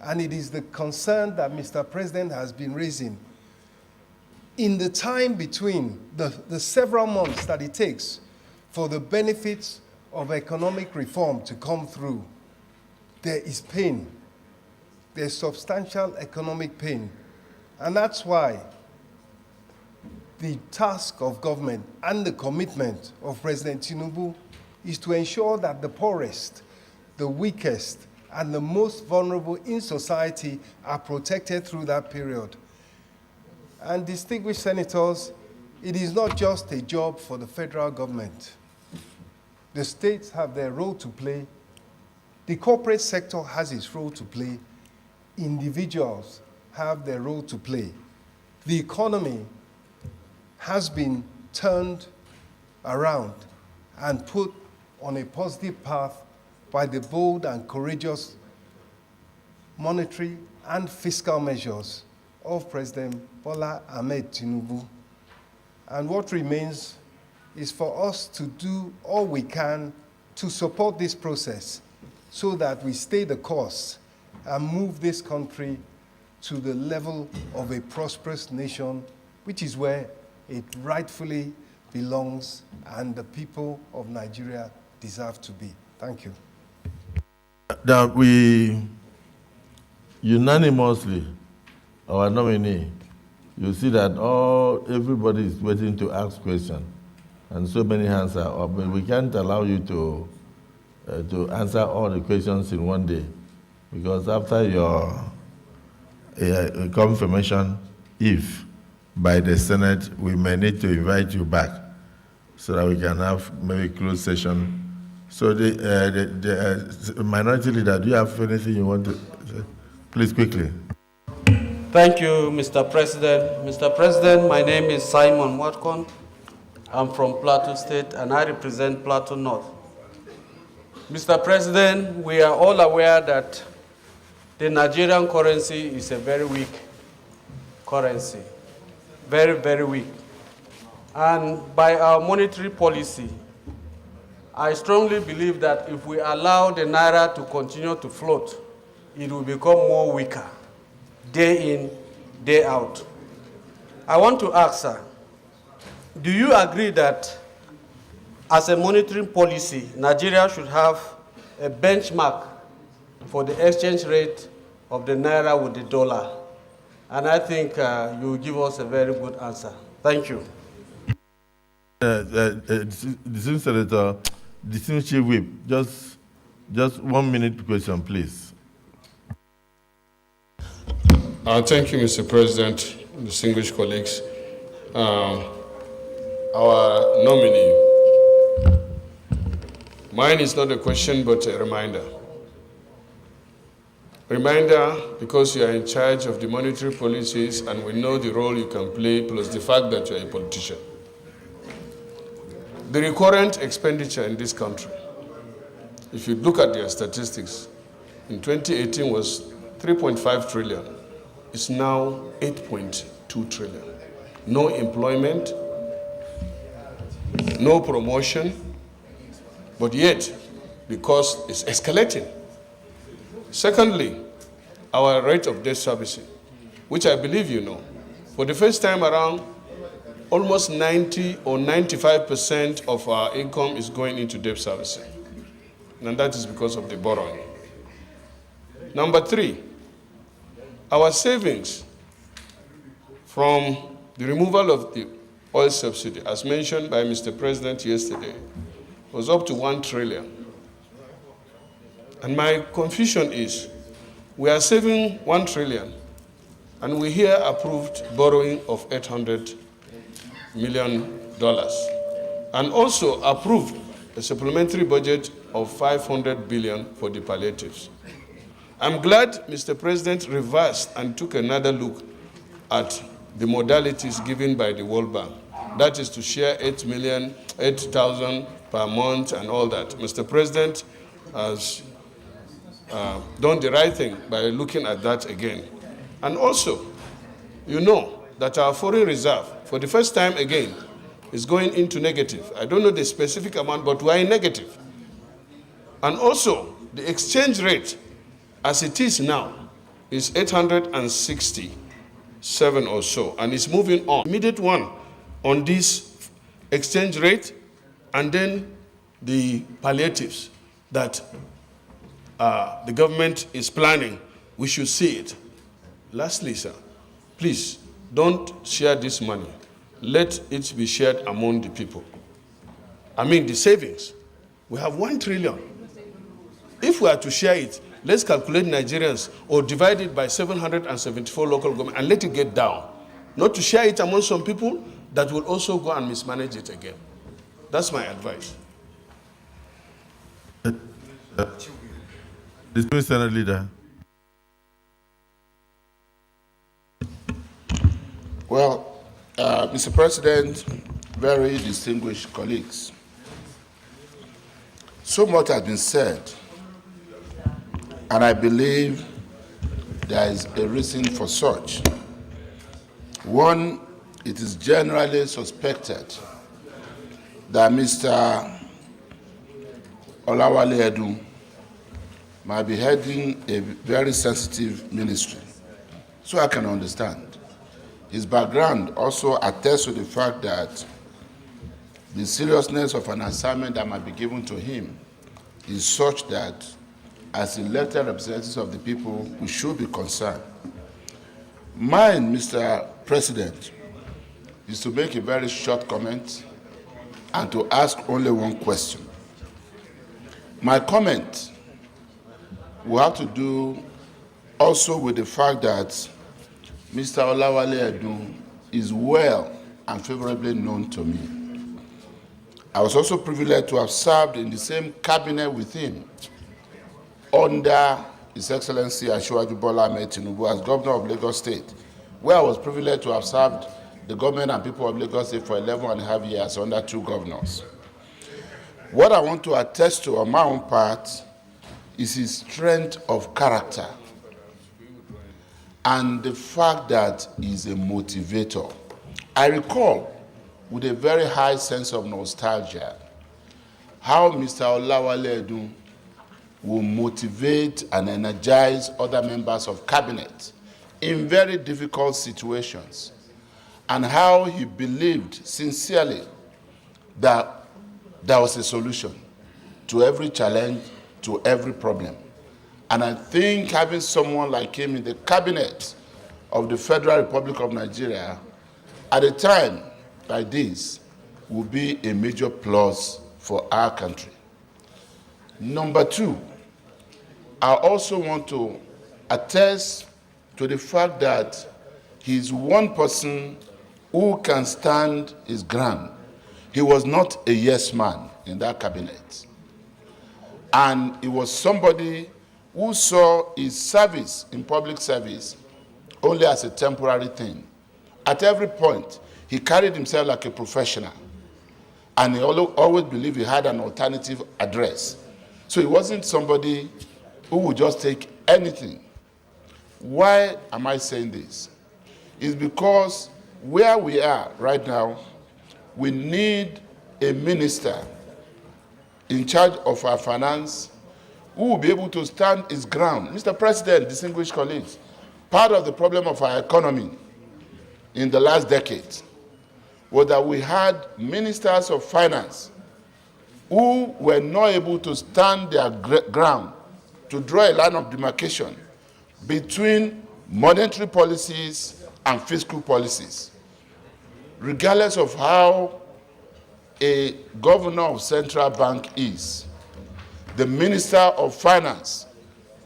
and it is the concern that Mr. President has been raising, in the time between the several months that it takes for the benefits of economic reform to come through, there is pain. There's substantial economic pain. And that's why the task of government and the commitment of President Tinubu is to ensure that the poorest, the weakest, and the most vulnerable in society are protected through that period. And distinguished senators, it is not just a job for the federal government. The states have their role to play. The corporate sector has its role to play. Individuals have their role to play. The economy has been turned around and put on a positive path by the bold and courageous monetary and fiscal measures of President Bola Ahmed Tinubu. And what remains is for us to do all we can to support this process so that we stay the course and move this country to the level of a prosperous nation, which is where it rightfully belongs and the people of Nigeria deserve to be. Thank you. That we unanimously, our nominee, you see that everybody is waiting to ask questions, and so many hands are up. But we can't allow you to answer all the questions in one day, because after your confirmation, if by the Senate, we may need to invite you back so that we can have maybe closed session. So the minority leader, do you have anything you want to say? Please, quickly. Thank you, Mr. President. Mr. President, my name is Simon Watkon. I'm from Plateau State, and I represent Plateau North. Mr. President, we are all aware that the Nigerian currency is a very weak currency, very, very weak. And by our monetary policy, I strongly believe that if we allow the Naira to continue to float, it will become more weaker, day in, day out. I want to ask, sir, do you agree that as a monetary policy, Nigeria should have a benchmark for the exchange rate of the Naira with the dollar? And I think you will give us a very good answer. Thank you. Distinguished Senator, distinguished Chief Whip, just 1 minute question, please. Thank you, Mr. President, distinguished colleagues. Our nominee, mine is not a question but a reminder. Reminder because you are in charge of the monetary policies and we know the role you can play, plus the fact that you are a politician. The recurrent expenditure in this country, if you look at their statistics, in 2018 was 3.5 trillion. It's now 8.2 trillion. No employment, no promotion, but yet the cost is escalating. Secondly, our rate of debt servicing, which I believe you know, for the first time around, almost 90 or 95% of our income is going into debt servicing. And that is because of the borrowing. Number three, our savings from the removal of the oil subsidy, as mentioned by Mr. President yesterday, was up to 1 trillion. And my confusion is, we are saving 1 trillion, and we here approved borrowing of $800 million, and also approved a supplementary budget of 500 billion for the palliatives. I'm glad Mr. President reversed and took another look at the modalities given by the World Bank. That is to share 8,000 per month and all that. Mr. President has done the right thing by looking at that again. And also, you know that our foreign reserve, for the first time again, is going into negative. I don't know the specific amount, but we're in negative. And also, the exchange rate, as it is now, is 867 or so, and it's moving on. Immediate one on this exchange rate, and then the palliatives that the government is planning, we should see it. Lastly, sir, please don't share this money. Let it be shared among the people. I mean, the savings. We have 1 trillion. If we are to share it, let's calculate Nigerians or divide it by 774 local government and let it get down. Not to share it among some people that will also go and mismanage it again. That's my advice. Distinguished Senate Leader. Well, Mr. President, very distinguished colleagues, so much has been said, and I believe there is a reason for such. One, it is generally suspected that Mr. Olawale Edun might be heading a very sensitive ministry. So I can understand. His background also attests to the fact that the seriousness of an assignment that might be given to him is such that as elected representatives of the people, we should be concerned. Mine, Mr. President, is to make a very short comment and to ask only one question. My comment will have to do also with the fact that Mr. Olawale Edun is well and favorably known to me. I was also privileged to have served in the same cabinet with him under His Excellency Asiwaju Bola Ahmed Tinubu as governor of Lagos State, where I was privileged to have served the government and people of Lagos State for 11.5 years under 2 governors. What I want to attest to on my own part is his strength of character and the fact that he's a motivator. I recall with a very high sense of nostalgia how Mr. Olawale Edun will motivate and energize other members of cabinet in very difficult situations, and how he believed sincerely that there was a solution to every challenge, to every problem. And I think having someone like him in the cabinet of the Federal Republic of Nigeria at a time like this will be a major plus for our country. Number 2, I also want to attest to the fact that he's one person who can stand his ground. He was not a yes man in that cabinet. And he was somebody who saw his service in public service only as a temporary thing. At every point, he carried himself like a professional. And he always believed he had an alternative address. So he wasn't somebody who would just take anything. Why am I saying this? It's because where we are right now, we need a minister in charge of our finance who will be able to stand his ground. Mr. President, distinguished colleagues, part of the problem of our economy in the last decade was that we had ministers of finance who were not able to stand their ground to draw a line of demarcation between monetary policies and fiscal policies. Regardless of how a governor of central bank is, the minister of finance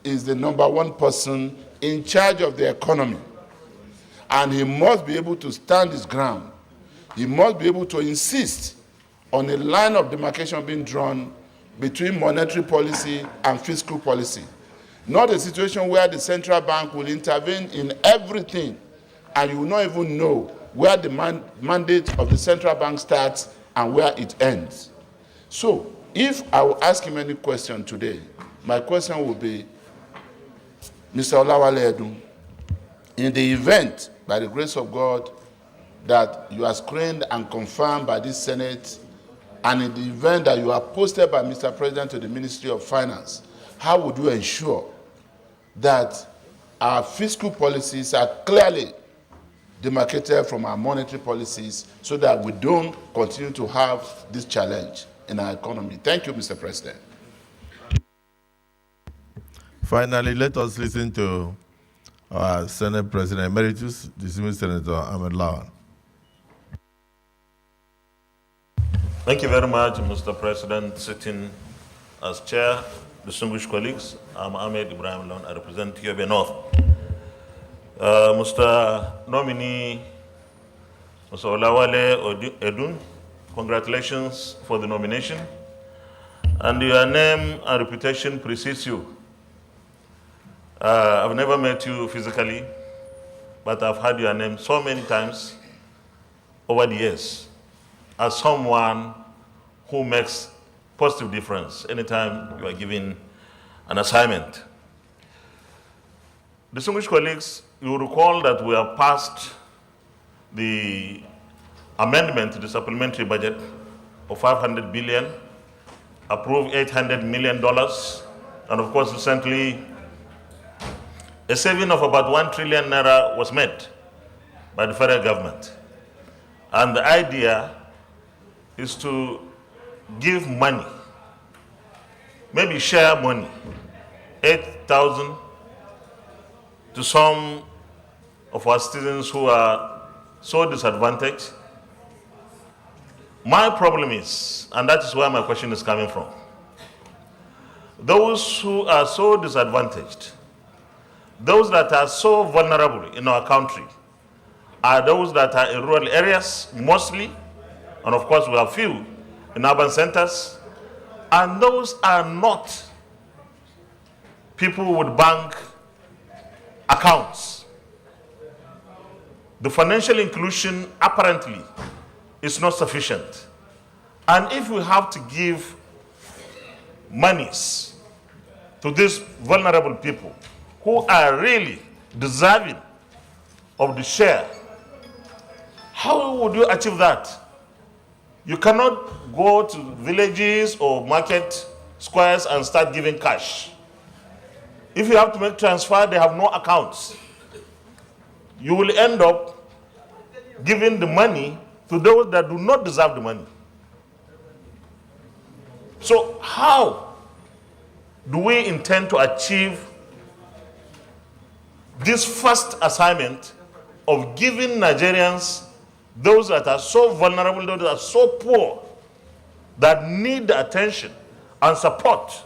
is the #1 person in charge of the economy. And he must be able to stand his ground. He must be able to insist on a line of demarcation being drawn between monetary policy and fiscal policy. Not a situation where the central bank will intervene in everything and you will not even know where the mandate of the central bank starts and where it ends. So, if I will ask him any question today, my question will be, Mr. Olawale Edun, in the event, by the grace of God, that you are screened and confirmed by this Senate, and in the event that you are posted by Mr. President to the Ministry of Finance, how would you ensure that our fiscal policies are clearly demarcated from our monetary policies so that we don't continue to have this challenge in our economy? Thank you, Mr. President. Finally, let us listen to our Senate President Emeritus, distinguished Senator Ahmed Lawan. Thank you very much, Mr. President. Sitting as chair, distinguished colleagues, I'm Ahmed Ibrahim Lawan. I represent Yobe North. Mr. Nominee, Mr. Olawale Edun, congratulations for the nomination. And your name and reputation precedes you. I've never met you physically, but I've heard your name so many times over the years as someone who makes positive difference anytime you are given an assignment. Distinguished colleagues, you will recall that we have passed the amendment to the supplementary budget of $500 billion, approved $800 million, and of course recently a saving of about 1 trillion naira was made by the federal government. And the idea is to give money, maybe share money, 8,000 to some of our citizens who are so disadvantaged. My problem is, and that is where my question is coming from, those who are so disadvantaged, those that are so vulnerable in our country, are those that are in rural areas mostly, and of course we have few in urban centers, and those are not people with bank accounts. The financial inclusion apparently is not sufficient. And if we have to give monies to these vulnerable people who are really deserving of the share, how would you achieve that? You cannot go to villages or market squares and start giving cash. If you have to make transfer, they have no accounts. You will end up giving the money to those that do not deserve the money. So how do we intend to achieve this first assignment of giving Nigerians, those that are so vulnerable, those that are so poor, that need the attention and support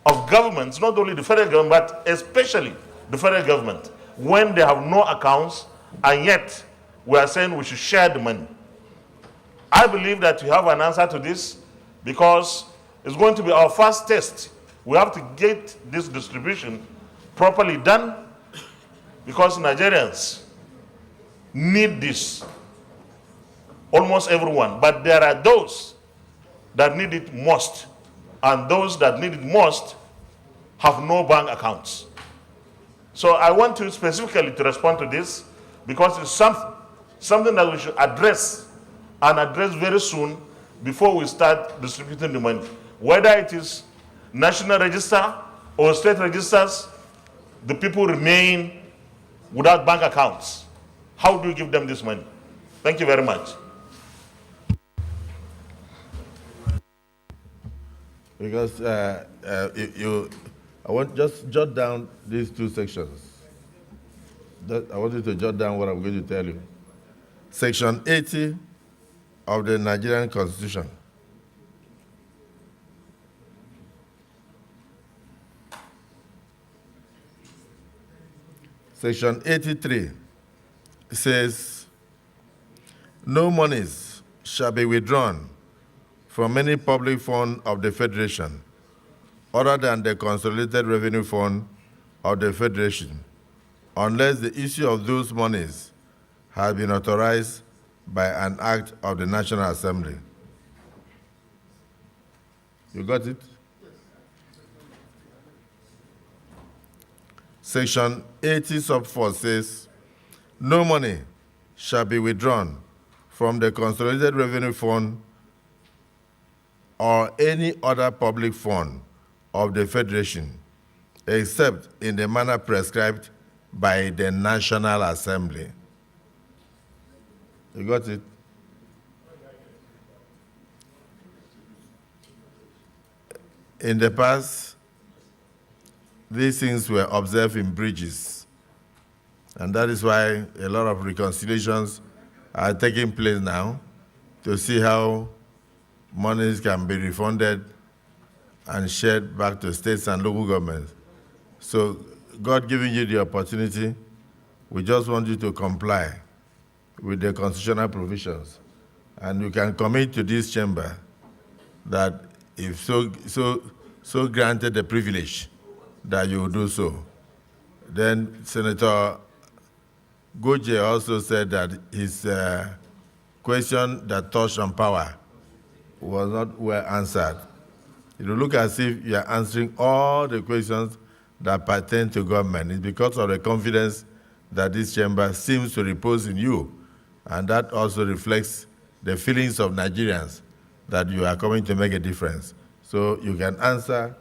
of governments, not only the federal government, but especially the federal government, when they have no accounts, and yet we are saying we should share the money? I believe that we have an answer to this, because it's going to be our first test. We have to get this distribution properly done, because Nigerians need this. Almost everyone. But there are those that need it most, and those that need it most have no bank accounts. So I want to specifically to respond to this, because it's something that we should address, and address very soon before we start distributing the money. Whether it is national register or state registers, the people remain without bank accounts. How do you give them this money? Thank you very much. Because I want just jot down these two sections. I want you to jot down what I'm going to tell you. Section 80 of the Nigerian Constitution. Section 83 says, no monies shall be withdrawn from any public fund of the Federation other than the Consolidated Revenue Fund of the Federation, unless the issue of those monies has been authorized by an act of the National Assembly. You got it? Section 80 sub 4 says, no money shall be withdrawn from the Consolidated Revenue Fund or any other public fund of the Federation, except in the manner prescribed by the National Assembly. You got it? In the past, these things were observed in bridges, and that is why a lot of reconciliations are taking place now to see how monies can be refunded and shared back to states and local governments. So God giving you the opportunity, we just want you to comply with the constitutional provisions. And you can commit to this chamber that if so granted the privilege, that you will do so. Then Senator Goje also said that his question that touched on power was not well answered. It will look as if you are answering all the questions that pertain to government. It's because of the confidence that this chamber seems to repose in you, and that also reflects the feelings of Nigerians that you are coming to make a difference. So you can answer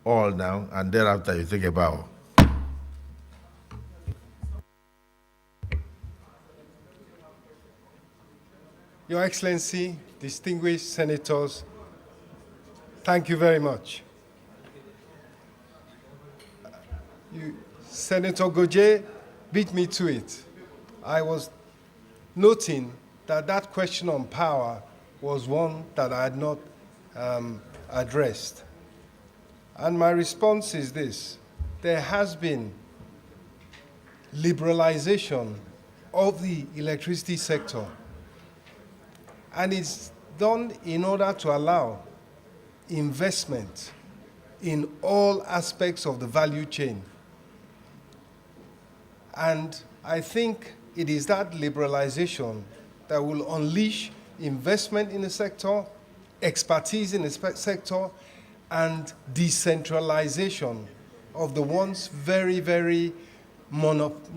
all now, and thereafter you take a bow. Your Excellency, distinguished senators, thank you very much. Senator Goje beat me to it. I was noting that that question on power was one that I had not addressed. And my response is this: there has been liberalization of the electricity sector. And it's done in order to allow investment in all aspects of the value chain. And I think it is that liberalization that will unleash investment in the sector, expertise in the sector, and decentralization of the once very, very monolithic,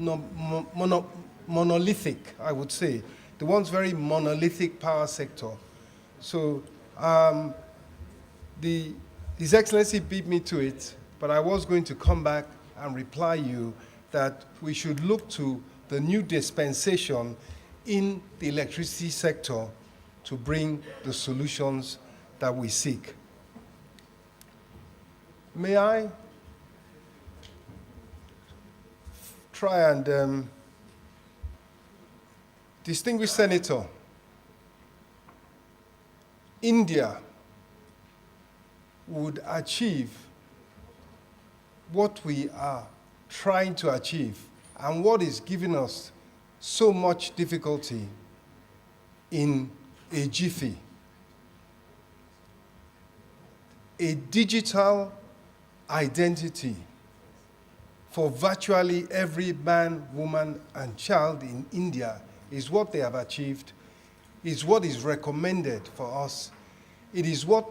I would say, the once very monolithic power sector. So His Excellency beat me to it, but I was going to come back and reply you that we should look to the new dispensation in the electricity sector to bring the solutions that we seek. May I try and distinguished Senator, India would achieve what we are trying to achieve and what is giving us so much difficulty in a jiffy. A digital identity for virtually every man, woman, and child in India is what they have achieved, is what is recommended for us. It is what